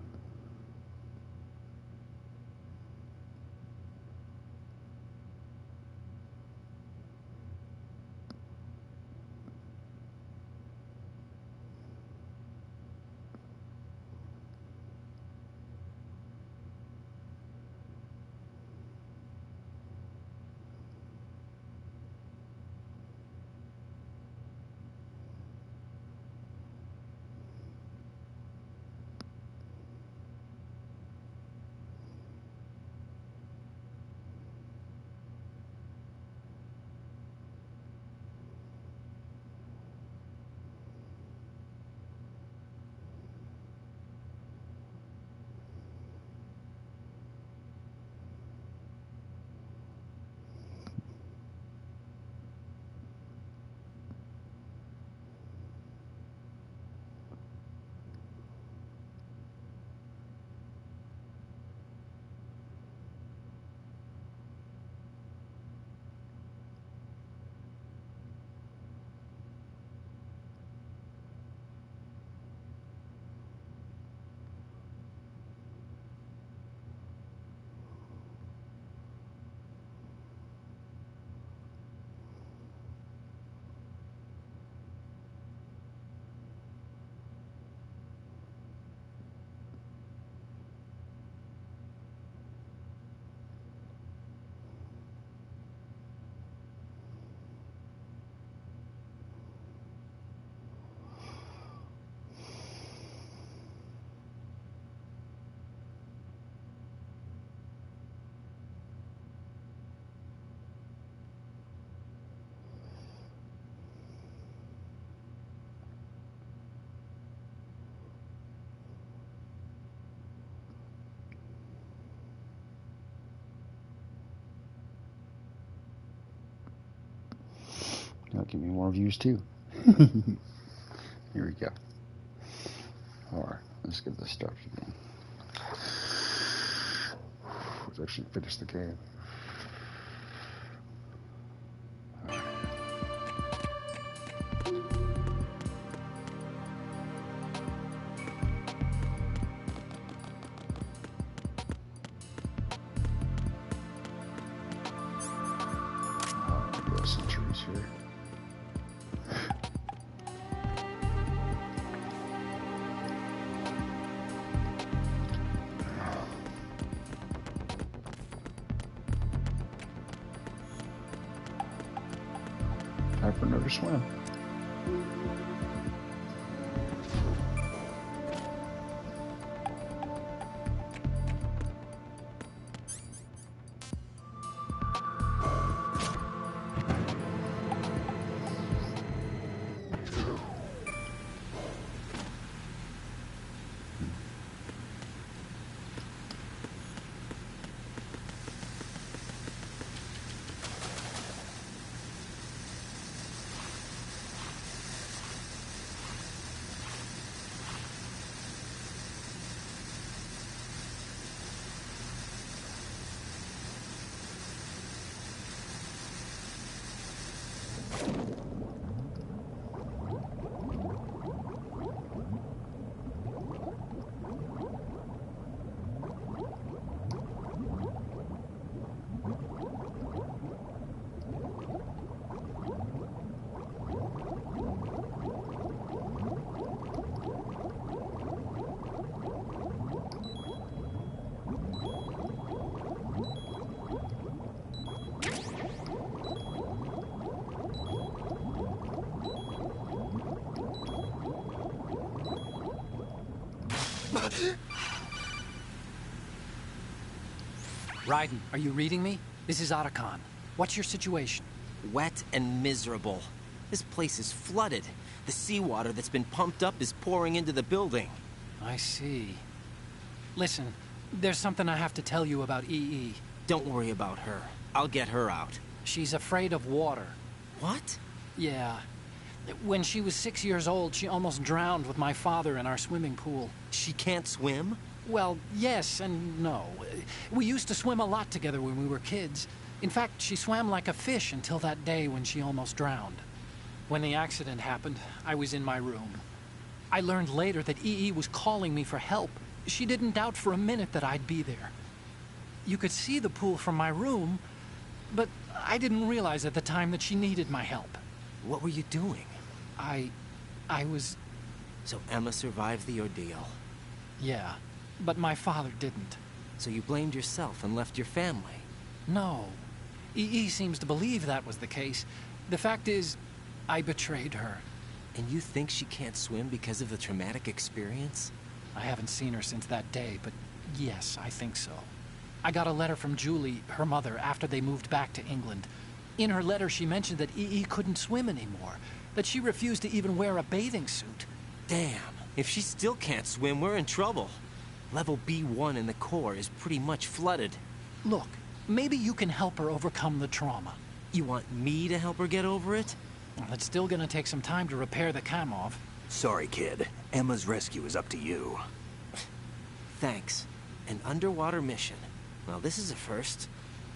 That'll give me more views too. Here we go. Alright, let's get this stuff again. Let's actually finish the game. Time for another swim. Raiden, are you reading me? This is Otacon. What's your situation? Wet and miserable. This place is flooded. The seawater that's been pumped up is pouring into the building. I see. Listen, there's something I have to tell you about EE. Don't worry about her. I'll get her out. She's afraid of water. What? Yeah. When she was 6 years old, she almost drowned with my father in our swimming pool. She can't swim? Well, yes and no. We used to swim a lot together when we were kids. In fact, she swam like a fish until that day when she almost drowned. When the accident happened, I was in my room. I learned later that EE was calling me for help. She didn't doubt for a minute that I'd be there. You could see the pool from my room, but I didn't realize at the time that she needed my help. What were you doing? I was... So Emma survived the ordeal? Yeah, but my father didn't. So you blamed yourself and left your family? No. EE seems to believe that was the case. The fact is, I betrayed her. And you think she can't swim because of the traumatic experience? I haven't seen her since that day, but yes, I think so. I got a letter from Julie, her mother, after they moved back to England. In her letter, she mentioned that EE couldn't swim anymore, that she refused to even wear a bathing suit. Damn, if she still can't swim, we're in trouble. Level B1 in the core is pretty much flooded. Look, maybe you can help her overcome the trauma. You want me to help her get over it? Well, it's still gonna take some time to repair the Kamov. Sorry, kid. Emma's rescue is up to you. Thanks. An underwater mission. Well, this is a first.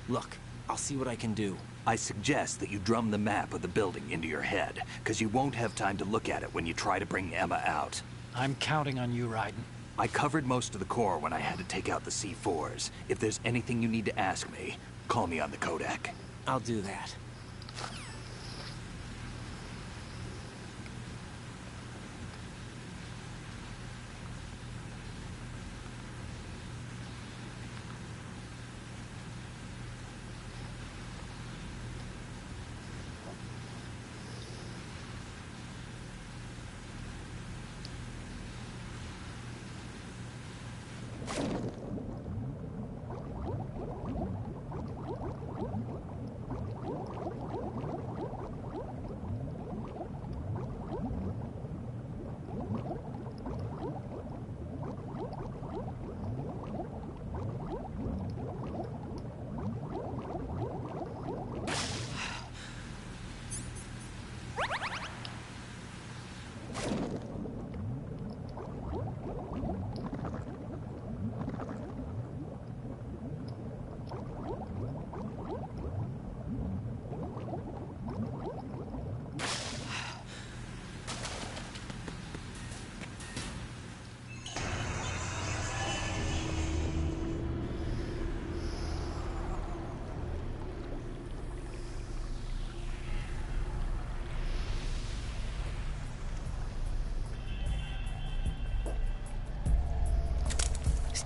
Look, I'll see what I can do. I suggest that you drum the map of the building into your head, because you won't have time to look at it when you try to bring Emma out. I'm counting on you, Raiden. I covered most of the core when I had to take out the C4s. If there's anything you need to ask me, call me on the codec. I'll do that.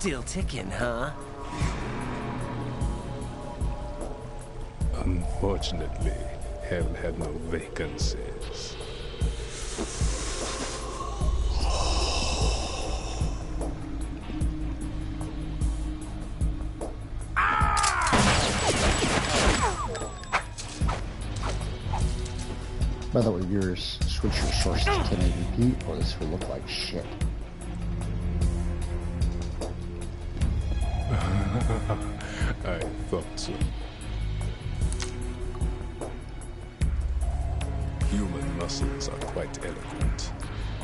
Still ticking, huh? Unfortunately, hell had no vacancies. By the way, yours, switch your source to 1080p or this will look like shit. I thought so. Human muscles are quite eloquent.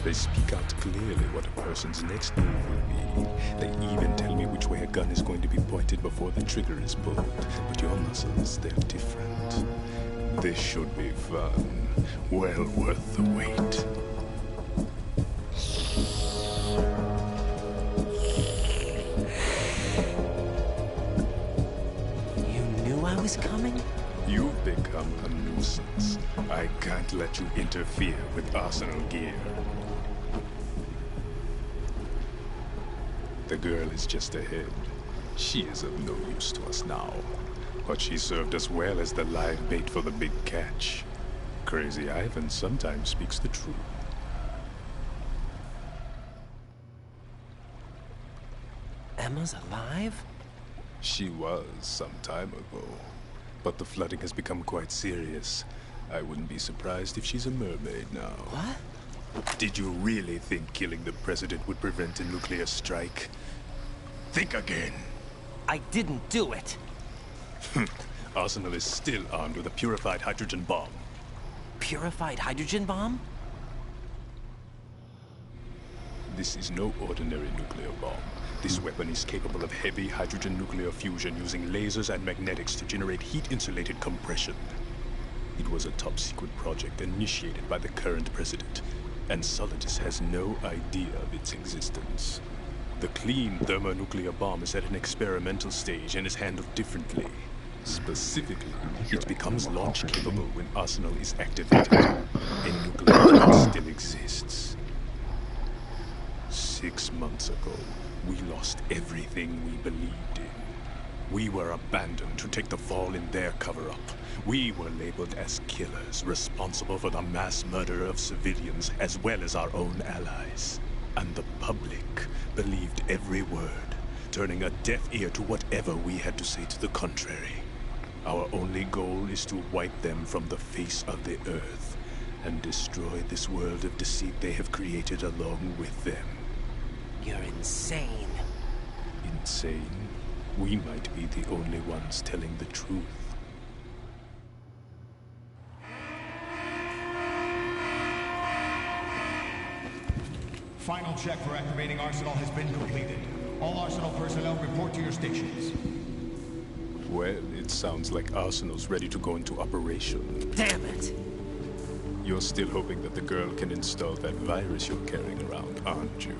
They speak out clearly what a person's next move will be. They even tell me which way a gun is going to be pointed before the trigger is pulled. But your muscles, they're different. This should be fun. Well worth the wait. You knew I was coming? You've become a nuisance. I can't let you interfere with arsenal gear. The girl is just ahead. She is of no use to us now. But she served us well as the live bait for the big catch. Crazy Ivan sometimes speaks the truth. Emma's alive? She was some time ago. But the flooding has become quite serious. I wouldn't be surprised if she's a mermaid now. What? Did you really think killing the president would prevent a nuclear strike? Think again. I didn't do it. Arsenal is still armed with a purified hydrogen bomb. Purified hydrogen bomb? This is no ordinary nuclear bomb. This weapon is capable of heavy hydrogen nuclear fusion using lasers and magnetics to generate heat-insulated compression. It was a top-secret project initiated by the current president, and Solidus has no idea of its existence. The clean thermonuclear bomb is at an experimental stage and is handled differently. Specifically, it becomes launch-capable when Arsenal is activated. A nuclear plant still exists. 6 months ago, we lost everything we believed in. We were abandoned to take the fall in their cover-up. We were labeled as killers, responsible for the mass murder of civilians as well as our own allies. And the public believed every word, turning a deaf ear to whatever we had to say to the contrary. Our only goal is to wipe them from the face of the earth and destroy this world of deceit they have created along with them. You're insane. Insane? We might be the only ones telling the truth. Final check for activating Arsenal has been completed. All Arsenal personnel report to your stations. Well, it sounds like Arsenal's ready to go into operation. Damn it! You're still hoping that the girl can install that virus you're carrying around, aren't you?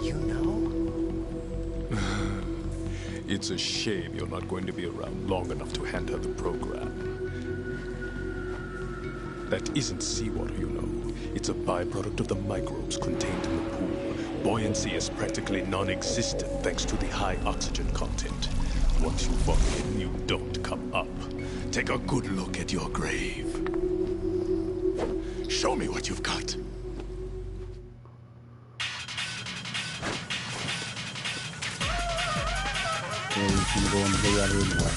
You know? It's a shame you're not going to be around long enough to hand her the program. That isn't seawater, you know. It's a byproduct of the microbes contained in the pool. Buoyancy is practically non-existent thanks to the high oxygen content. Once you fall in, you don't come up. Take a good look at your grave. Show me what you've got. Yeah, you can go and play that anyway.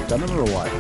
Done it or what?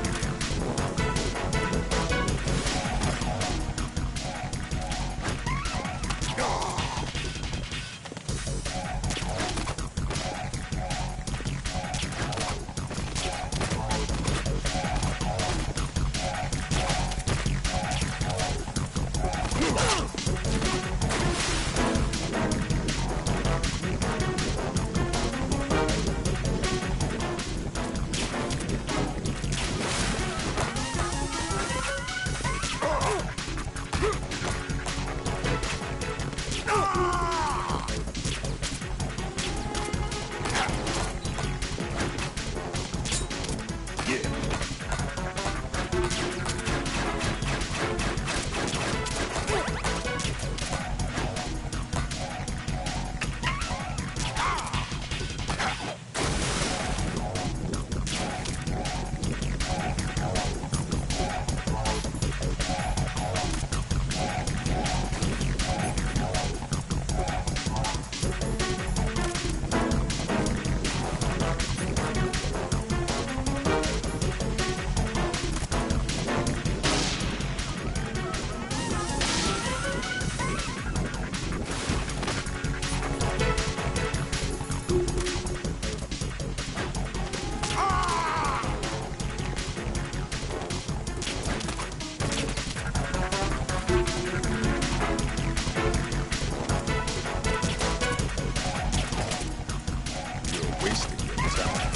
wasting your time.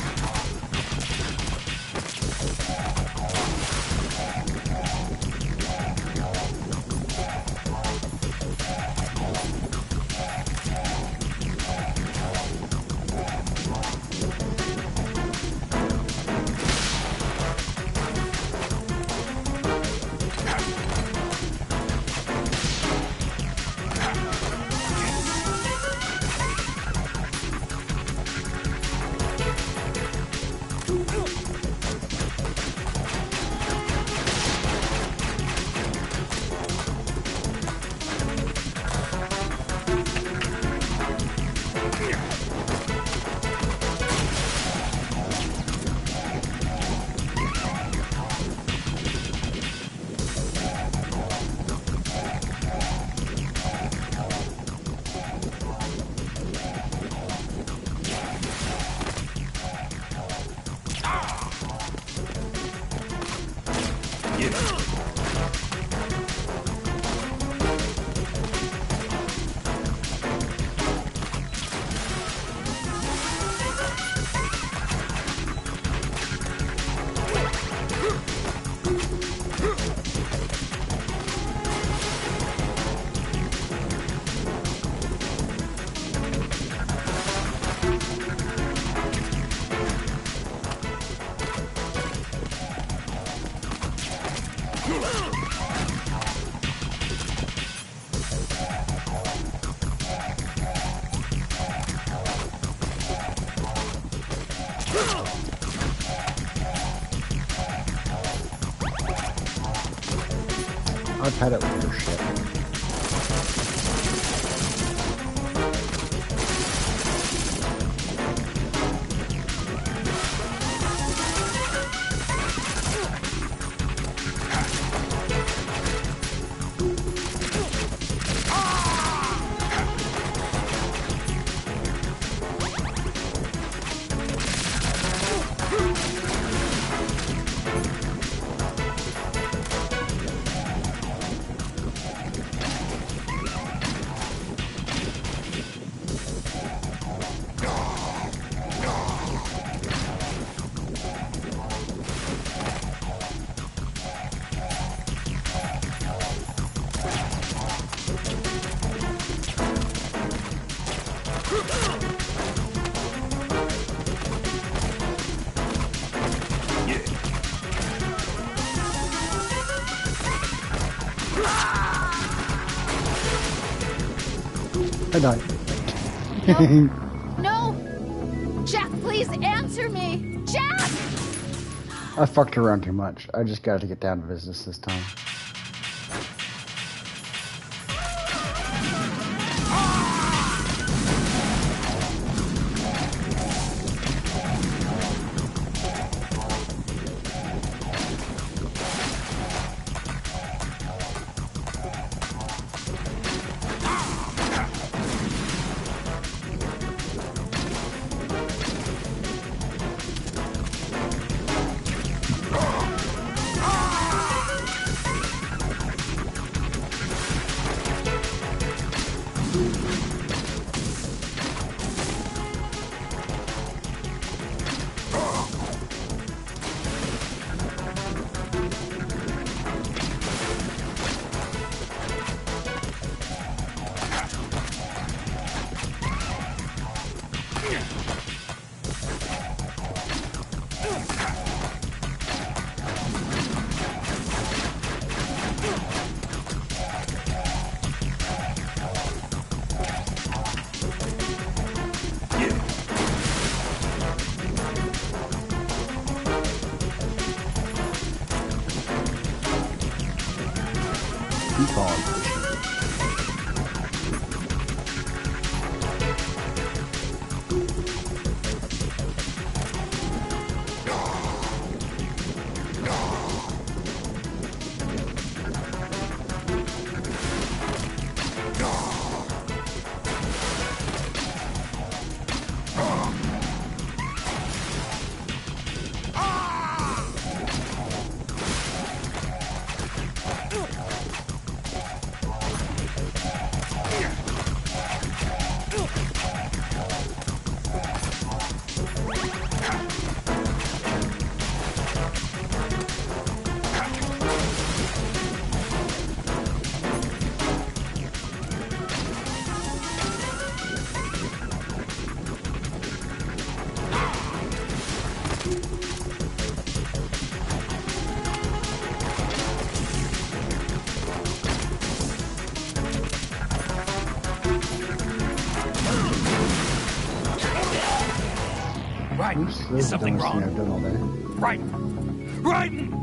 I've had it with your shit. I died. No! Jack, please answer me! Jack! I fucked around too much. I just got to get down to business this time. Right. This Is something the dumbest thing I've done all day. Right. Right.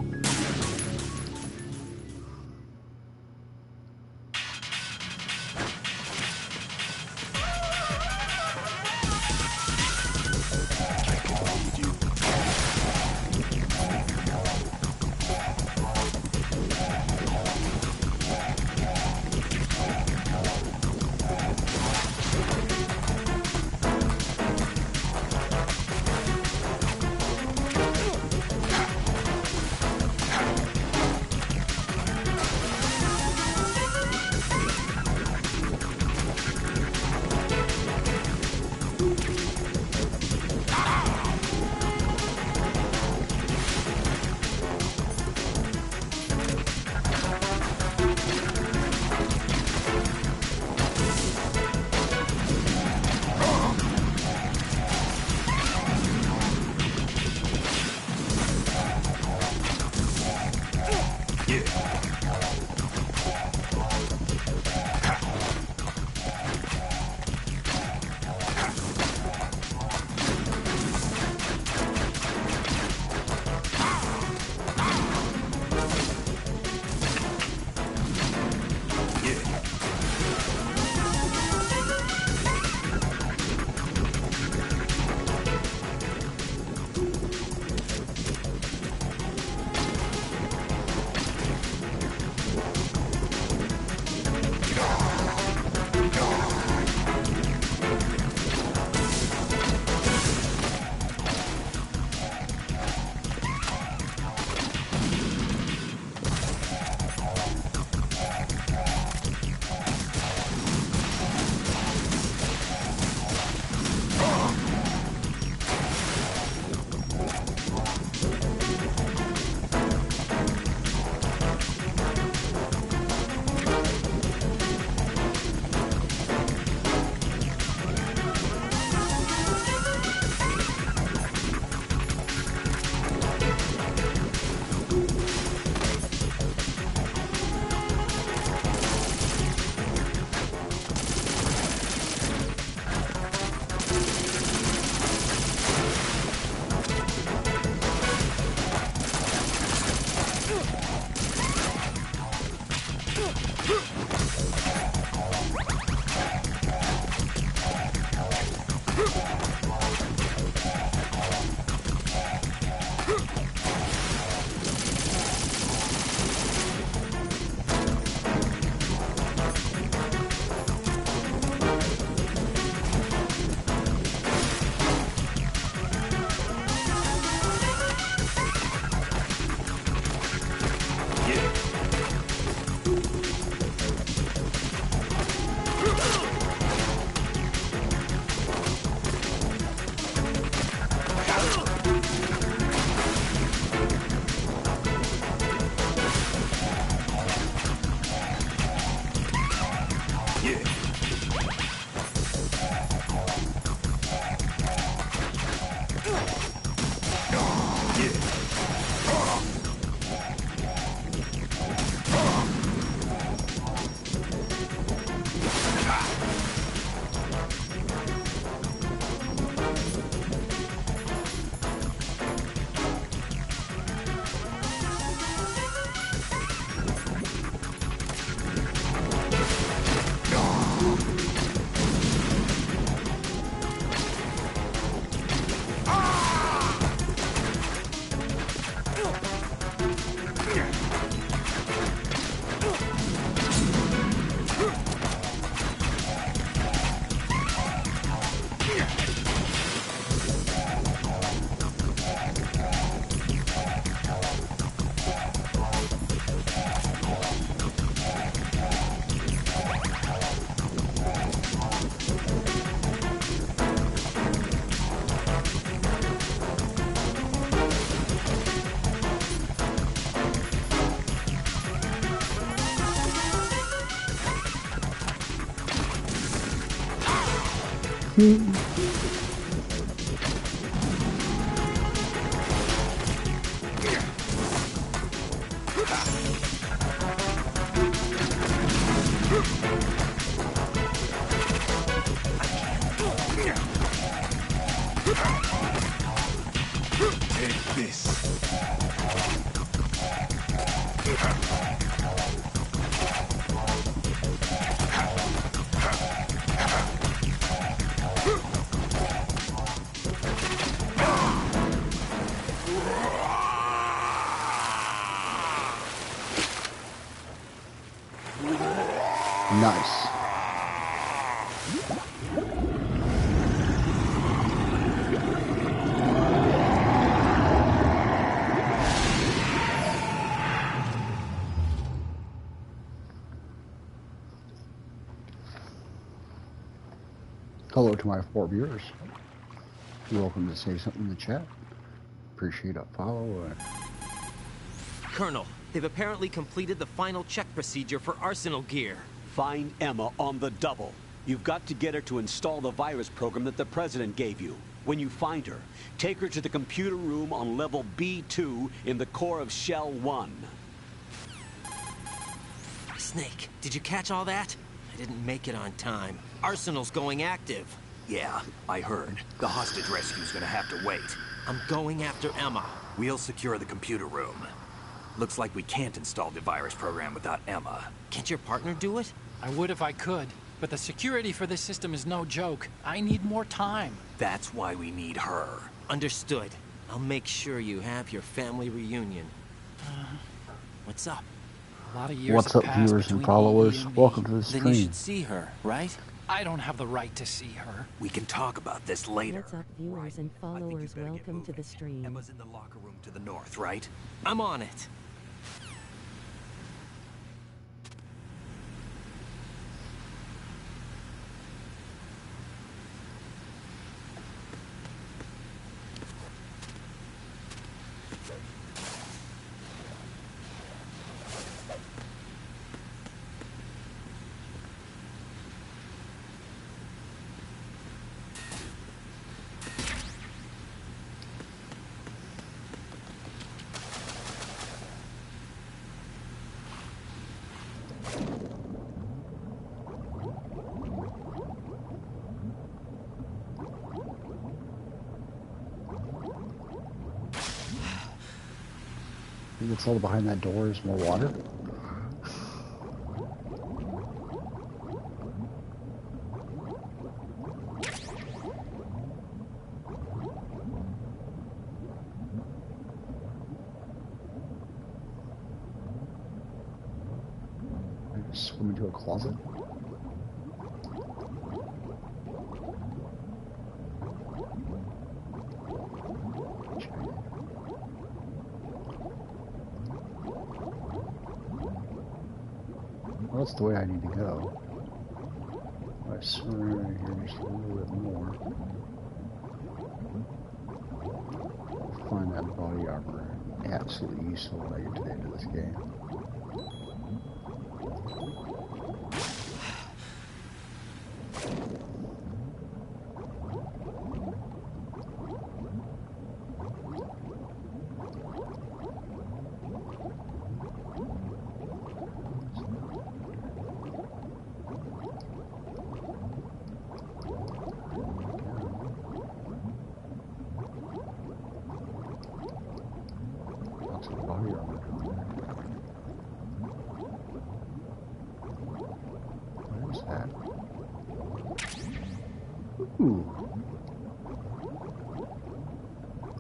this. Nice. Hello to my 4 viewers. You're welcome to say something in the chat. Appreciate a follow. Colonel, they've apparently completed the final check procedure for arsenal gear. Find Emma on the double. You've got to get her to install the virus program that the President gave you. When you find her, take her to the computer room on level B2 in the core of Shell 1. Snake, did you catch all that? I didn't make it on time. Arsenal's going active. Yeah, I heard. The hostage rescue's gonna have to wait. I'm going after Emma. We'll secure the computer room. Looks like we can't install the virus program without Emma. Can't your partner do it? I would if I could, but the security for this system is no joke. I need more time. That's why we need her. Understood. I'll make sure you have your family reunion. What's up? A lot of years What's have up, passed viewers and between followers? EE and me. Welcome to the stream. Then you should see her, right? I don't have the right to see her. We can talk about this later. What's up, viewers and followers? Welcome to the stream. Emma's in the locker room to the north, right? I'm on it. think it's all behind that door is more water. I just swim into a closet. Well, that's the way I need to go. I swim right here just a little bit more. Find that body armor absolutely useful when I get to the end of this game.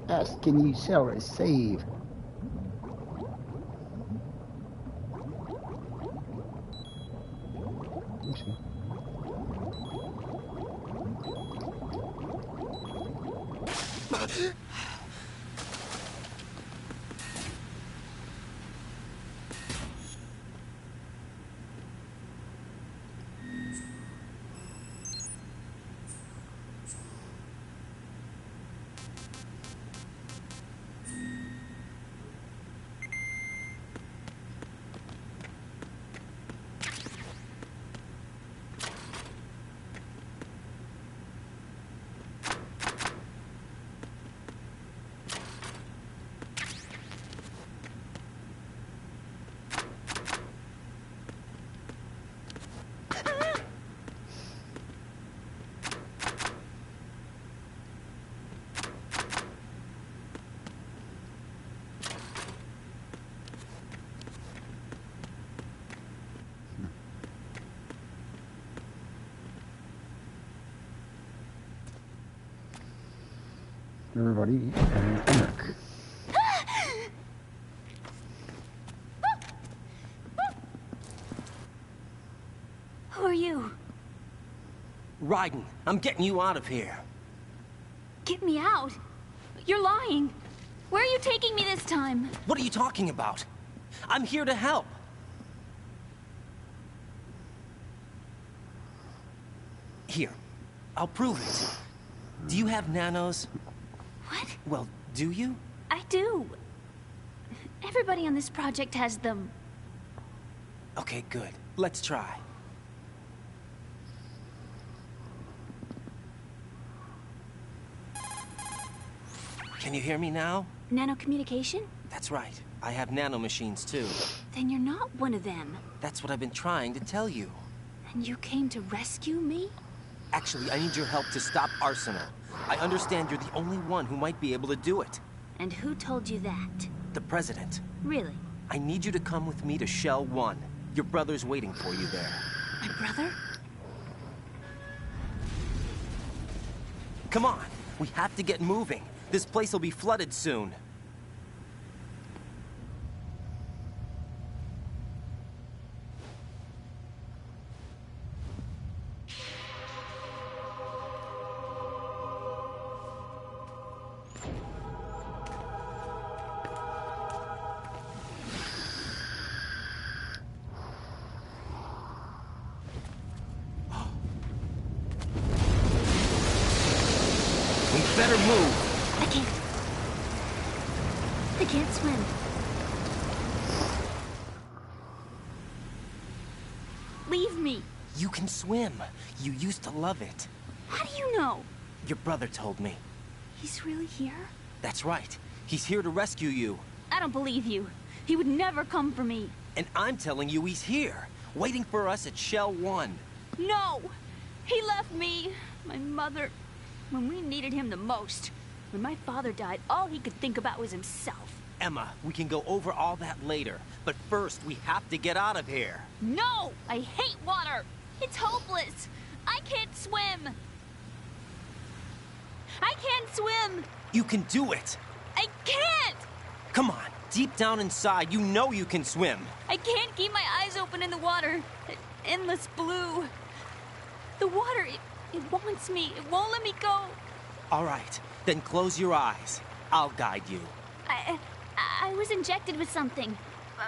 Asking you shall receive. Everybody and Eric. Who are you? Raiden, I'm getting you out of here. Get me out? You're lying. Where are you taking me this time? What are you talking about? I'm here to help. Here, I'll prove it. Do you have nanos? What? Well, do you? I do. Everybody on this project has them. Okay, good. Let's try. Can you hear me now? Nanocommunication? That's right. I have nanomachines too. Then you're not one of them. That's what I've been trying to tell you. And you came to rescue me? Actually, I need your help to stop Arsenal. I understand you're the only one who might be able to do it. And who told you that? The President. Really? I need you to come with me to Shell 1. Your brother's waiting for you there. My brother? Come on. We have to get moving. This place will be flooded soon. We better move. I can't swim. Leave me. You can swim. You used to love it. How do you know? Your brother told me. He's really here? That's right. He's here to rescue you. I don't believe you. He would never come for me. And I'm telling you he's here, waiting for us at Shell 1. No! He left me, my mother, when we needed him the most. When my father died, all he could think about was himself. Emma, we can go over all that later. But first, we have to get out of here. No! I hate water! It's hopeless! I can't swim! I can't swim! You can do it! I can't! Come on, deep down inside, you know you can swim. I can't keep my eyes open in the water. Endless blue. The water, it wants me. It won't let me go. All right, then close your eyes. I'll guide you. I was injected with something.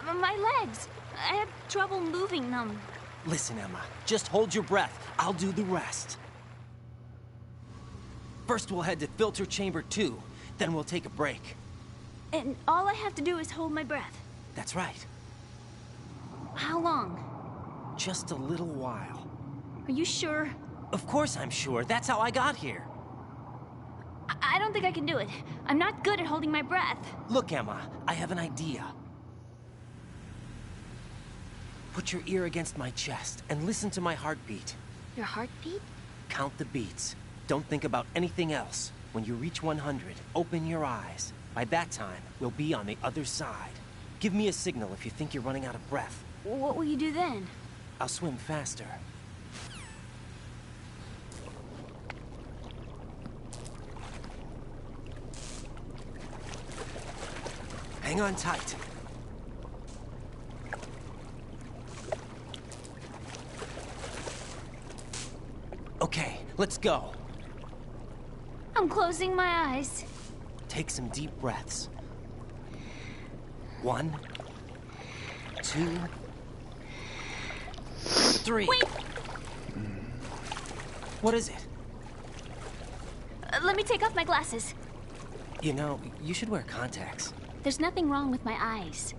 My legs. I have trouble moving them. Listen, Emma, just hold your breath. I'll do the rest. First, we'll head to filter chamber 2. Then we'll take a break. And all I have to do is hold my breath. That's right. How long? Just a little while. Are you sure? Of course I'm sure. That's how I got here. I don't think I can do it. I'm not good at holding my breath. Look, Emma, I have an idea. Put your ear against my chest and listen to my heartbeat. Your heartbeat? Count the beats. Don't think about anything else. When you reach 100, open your eyes. By that time, we'll be on the other side. Give me a signal if you think you're running out of breath. What will you do then? I'll swim faster. Hang on tight. Okay, let's go. I'm closing my eyes. Take some deep breaths. 1, 2, 3. Wait! What is it? Let me take off my glasses. You know, you should wear contacts. There's nothing wrong with my eyes.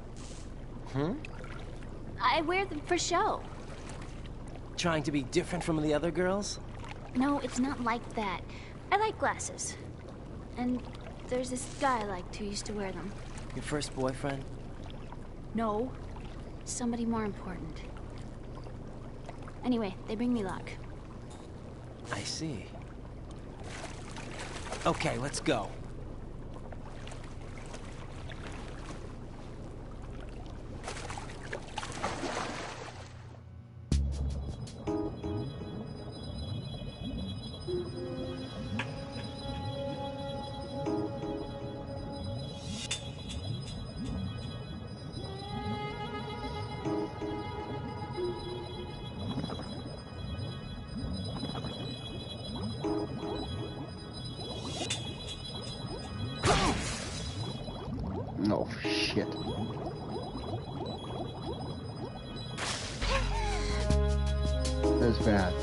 I wear them for show. Trying to be different from the other girls? No, it's not like that. I like glasses. And there's this guy I liked who used to wear them. Your first boyfriend? No. Somebody more important. Anyway, they bring me luck. I see. Okay, let's go. Oh, shit. That's bad.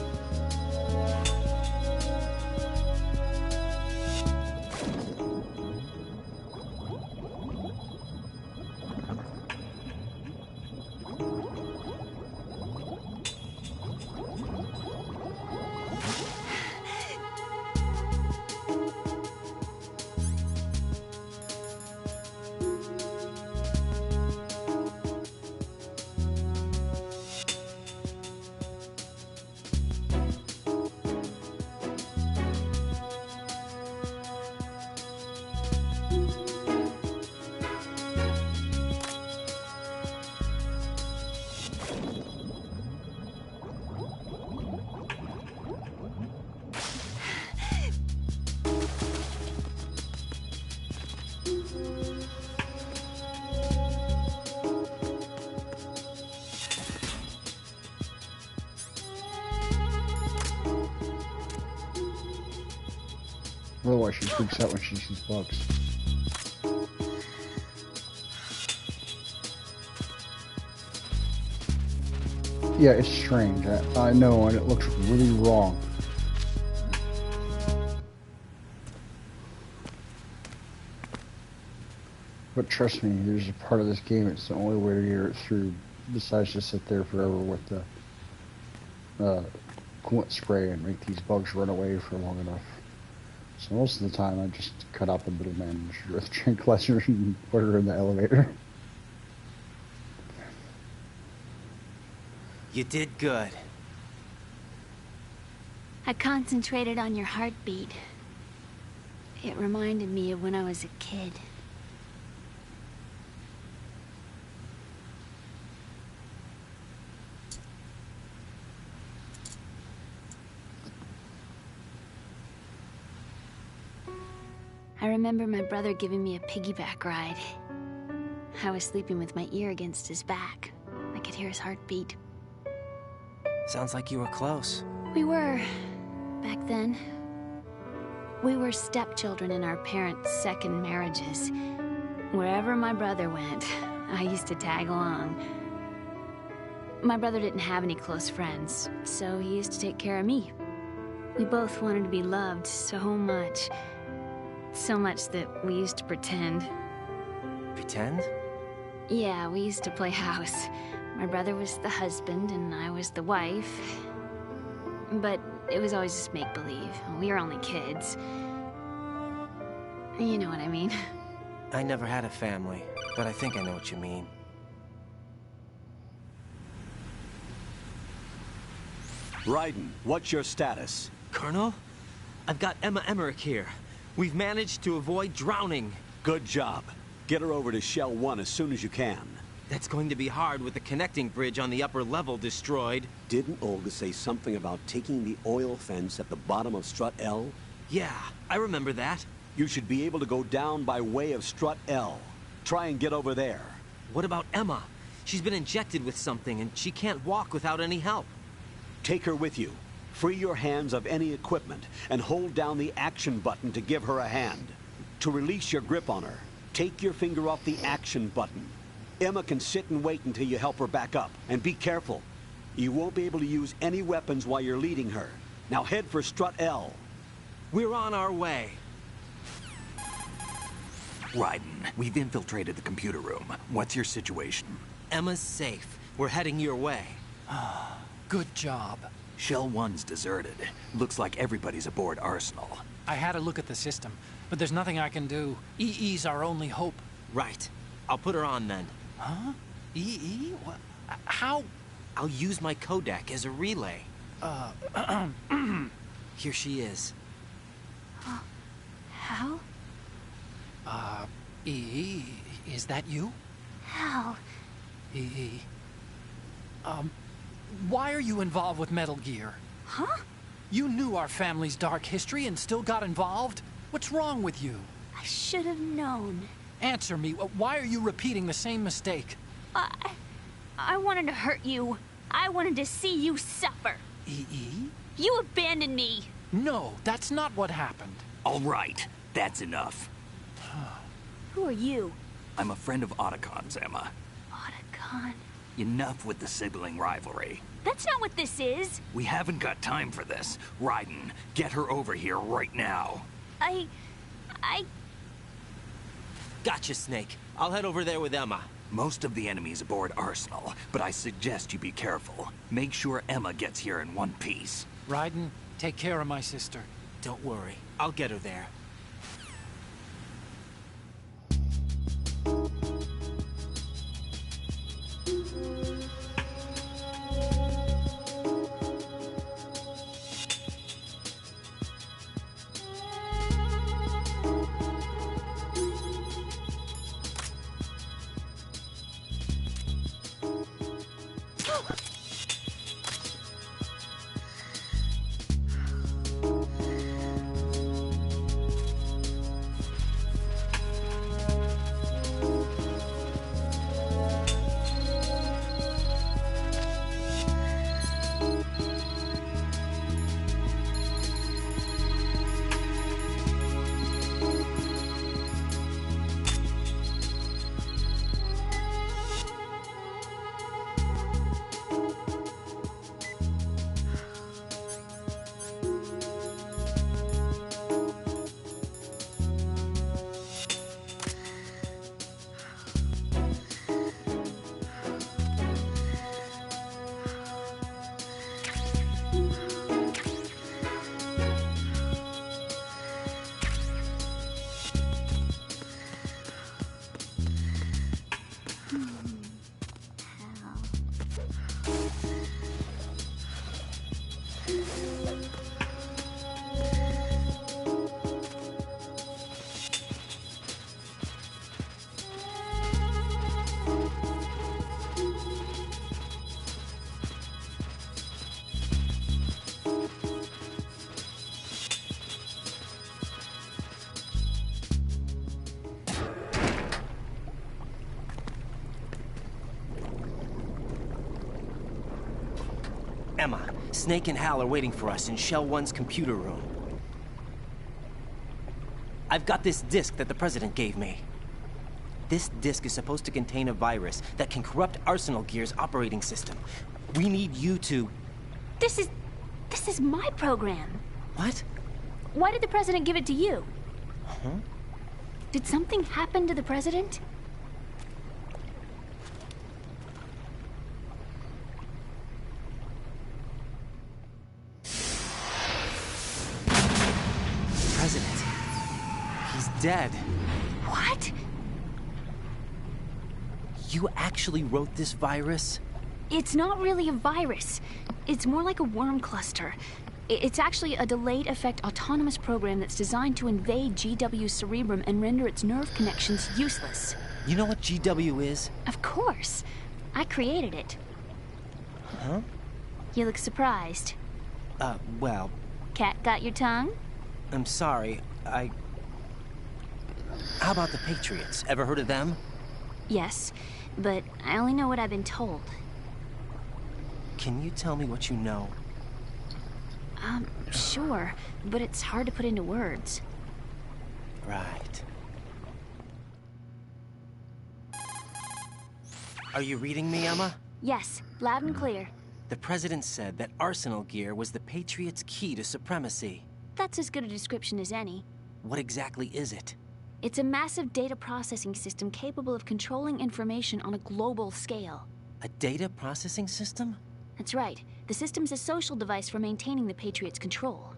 Otherwise, she freaks out when she sees bugs. Yeah, it's strange. I know, and it looks really wrong. But trust me, there's a part of this game, it's the only way to get it through, besides just sit there forever with the coolant spray and make these bugs run away for long enough. So most of the time, I just cut out the middleman with tranquilizer and put her in the elevator. You did good. I concentrated on your heartbeat. It reminded me of when I was a kid. I remember my brother giving me a piggyback ride. I was sleeping with my ear against his back. I could hear his heartbeat. Sounds like you were close. We were, back then. We were stepchildren in our parents' second marriages. Wherever my brother went, I used to tag along. My brother didn't have any close friends, so he used to take care of me. We both wanted to be loved so much. So much that we used to pretend. Pretend? Yeah, we used to play house. My brother was the husband and I was the wife. But it was always just make-believe. We were only kids. You know what I mean. I never had a family, but I think I know what you mean. Raiden, what's your status? Colonel? I've got Emma Emmerich here. We've managed to avoid drowning. Good job. Get her over to Shell 1 as soon as you can. That's going to be hard with the connecting bridge on the upper level destroyed. Didn't Olga say something about taking the oil fence at the bottom of Strut L? Yeah, I remember that. You should be able to go down by way of Strut L. Try and get over there. What about Emma? She's been injected with something and she can't walk without any help. Take her with you. Free your hands of any equipment and hold down the action button to give her a hand. To release your grip on her, take your finger off the action button. Emma can sit and wait until you help her back up. And be careful. You won't be able to use any weapons while you're leading her. Now head for Strut L. We're on our way. Raiden, we've infiltrated the computer room. What's your situation? Emma's safe. We're heading your way. Good job. Shell 1's deserted. Looks like everybody's aboard Arsenal. I had a look at the system, but there's nothing I can do. EE's our only hope. Right. I'll put her on then. Huh? EE? What? How? I'll use my Kodak as a relay. Here she is. How? EE, is that you? How? EE. Why are you involved with Metal Gear? Huh? You knew our family's dark history and still got involved? What's wrong with you? I should have known. Answer me. Why are you repeating the same mistake? I wanted to hurt you. I wanted to see you suffer. EE? You abandoned me. No, that's not what happened. All right, that's enough. Who are you? I'm a friend of Otacon's, Emma. Otacon? Enough with the sibling rivalry. That's not what this is! We haven't got time for this. Raiden, get her over here right now. I... Gotcha, Snake. I'll head over there with Emma. Most of the enemies aboard Arsenal, but I suggest you be careful. Make sure Emma gets here in one piece. Raiden, take care of my sister. Don't worry. I'll get her there. Emma, Snake and Hal are waiting for us in Shell 1's computer room. I've got this disk that the President gave me. This disk is supposed to contain a virus that can corrupt Arsenal Gear's operating system. We need you to... This is my program. What? Why did the President give it to you? Huh? Did something happen to the President? President. He's dead. What? You actually wrote this virus? It's not really a virus. It's more like a worm cluster. It's actually a delayed effect autonomous program that's designed to invade GW's cerebrum and render its nerve connections useless. You know what GW is? Of course. I created it. Huh? You look surprised. Well... Cat got your tongue? I'm sorry, How about the Patriots? Ever heard of them? Yes, but I only know what I've been told. Can you tell me what you know? Sure, but it's hard to put into words. Right. Are you reading me, Emma? Yes, loud and clear. The President said that Arsenal Gear was the Patriots' key to supremacy. That's as good a description as any. What exactly is it? It's a massive data processing system capable of controlling information on a global scale. A data processing system? That's right. The system's a social device for maintaining the Patriots' control.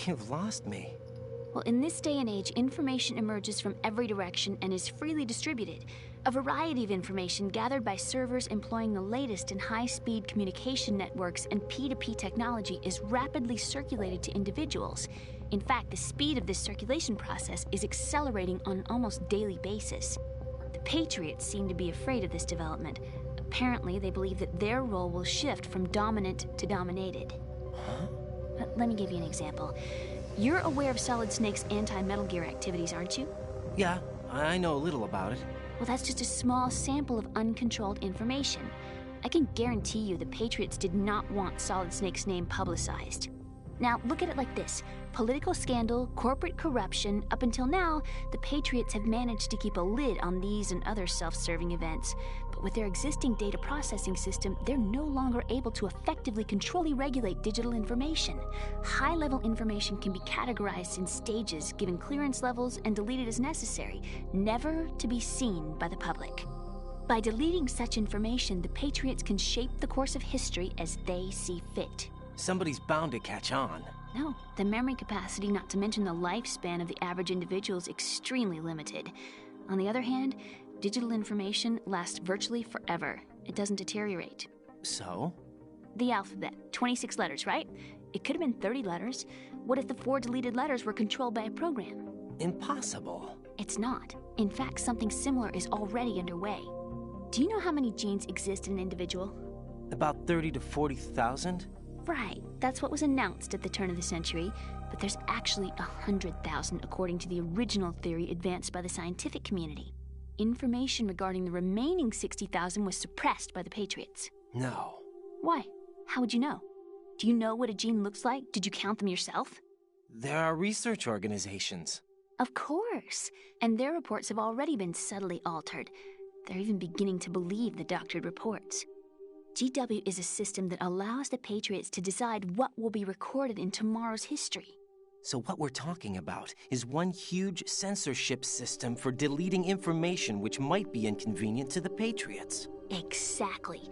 You've lost me. Well, in this day and age, information emerges from every direction and is freely distributed. A variety of information gathered by servers employing the latest in high-speed communication networks and P2P technology is rapidly circulated to individuals. In fact, the speed of this circulation process is accelerating on an almost daily basis. The Patriots seem to be afraid of this development. Apparently, they believe that their role will shift from dominant to dominated. Huh? Let me give you an example. You're aware of Solid Snake's anti-Metal Gear activities, aren't you? Yeah, I know a little about it. Well, that's just a small sample of uncontrolled information. I can guarantee you the Patriots did not want Solid Snake's name publicized. Now, look at it like this. Political scandal, corporate corruption, up until now, the Patriots have managed to keep a lid on these and other self-serving events. But with their existing data processing system, they're no longer able to effectively control and regulate digital information. High-level information can be categorized in stages, given clearance levels, and deleted as necessary, never to be seen by the public. By deleting such information, the Patriots can shape the course of history as they see fit. Somebody's bound to catch on. No, the memory capacity, not to mention the lifespan of the average individual, is extremely limited. On the other hand, digital information lasts virtually forever. It doesn't deteriorate. So? The alphabet, 26 letters, right? It could have been 30 letters. What if the 4 deleted letters were controlled by a program? Impossible. It's not. In fact, something similar is already underway. Do you know how many genes exist in an individual? About 30 to 40,000? Right, that's what was announced at the turn of the century, but there's actually 100,000 according to the original theory advanced by the scientific community. Information regarding the remaining 60,000 was suppressed by the Patriots. No. Why? How would you know? Do you know what a gene looks like? Did you count them yourself? There are research organizations. Of course, and their reports have already been subtly altered. They're even beginning to believe the doctored reports. GW is a system that allows the Patriots to decide what will be recorded in tomorrow's history. So what we're talking about is one huge censorship system for deleting information which might be inconvenient to the Patriots. Exactly.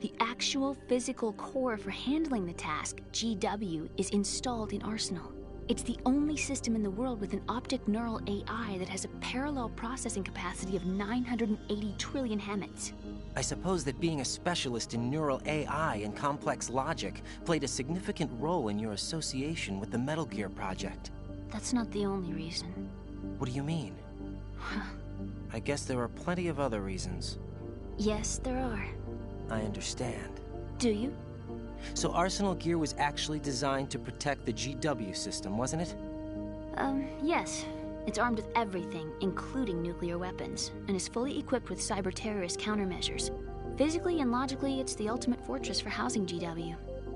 The actual physical core for handling the task, GW, is installed in Arsenal. It's the only system in the world with an optic neural AI that has a parallel processing capacity of 980 trillion Hammets. I suppose that being a specialist in neural AI and complex logic played a significant role in your association with the Metal Gear project. That's not the only reason. What do you mean? I guess there are plenty of other reasons. Yes, there are. I understand. Do you? So Arsenal Gear was actually designed to protect the GW system, wasn't it? Yes. It's armed with everything, including nuclear weapons, and is fully equipped with cyber-terrorist countermeasures. Physically and logically, it's the ultimate fortress for housing GW.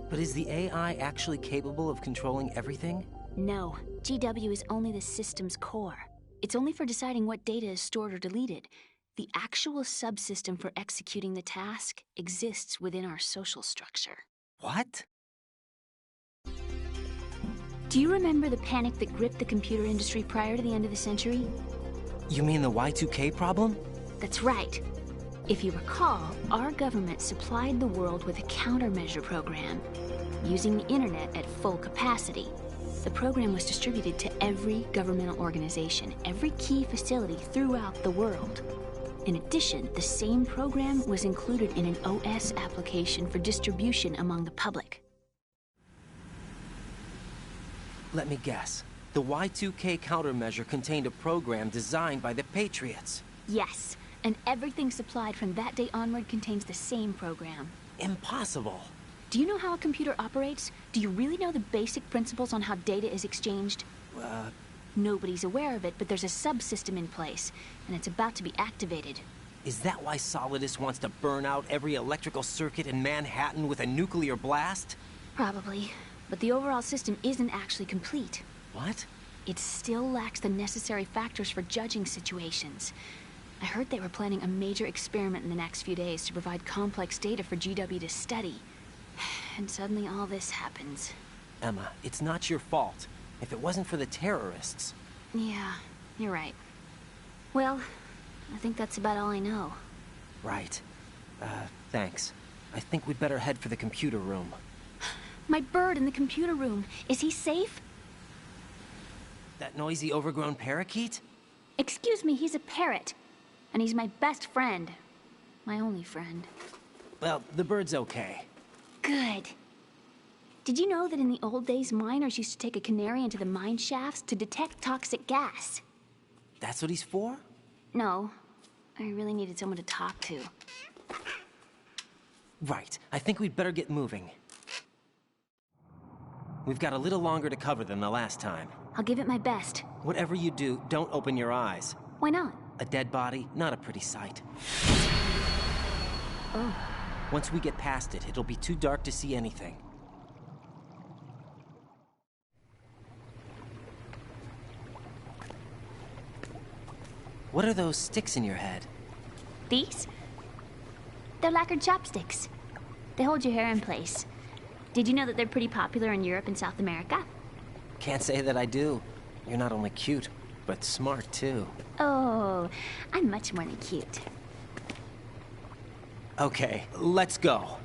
But is the AI actually capable of controlling everything? No. GW is only the system's core. It's only for deciding what data is stored or deleted. The actual subsystem for executing the task exists within our social structure. What? Do you remember the panic that gripped the computer industry prior to the end of the century? You mean the Y2K problem? That's right. If you recall, our government supplied the world with a countermeasure program, using the internet at full capacity. The program was distributed to every governmental organization, every key facility throughout the world. In addition, the same program was included in an OS application for distribution among the public. Let me guess. The Y2K countermeasure contained a program designed by the Patriots. Yes, and everything supplied from that day onward contains the same program. Impossible. Do you know how a computer operates? Do you really know the basic principles on how data is exchanged? Nobody's aware of it, but there's a subsystem in place, and it's about to be activated. Is that why Solidus wants to burn out every electrical circuit in Manhattan with a nuclear blast? Probably. But the overall system isn't actually complete. What? It still lacks the necessary factors for judging situations. I heard they were planning a major experiment in the next few days to provide complex data for GW to study. And suddenly all this happens. Emma, it's not your fault. If it wasn't for the terrorists... Yeah, you're right. Well, I think that's about all I know. Right. Thanks. I think we'd better head for the computer room. My bird in the computer room. Is he safe? That noisy, overgrown parakeet? Excuse me, he's a parrot. And he's my best friend. My only friend. Well, the bird's okay. Good. Did you know that in the old days, miners used to take a canary into the mine shafts to detect toxic gas? That's what he's for? No. I really needed someone to talk to. Right. I think we'd better get moving. We've got a little longer to cover than the last time. I'll give it my best. Whatever you do, don't open your eyes. Why not? A dead body, not a pretty sight. Oh. Once we get past it, it'll be too dark to see anything. What are those sticks in your head? These? They're lacquered chopsticks. They hold your hair in place. Did you know that they're pretty popular in Europe and South America? Can't say that I do. You're not only cute, but smart too. Oh, I'm much more than cute. Okay, let's go.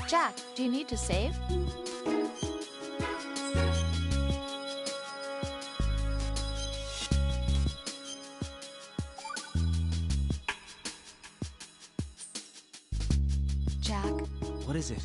Jack, do you need to save? Jack? What is it?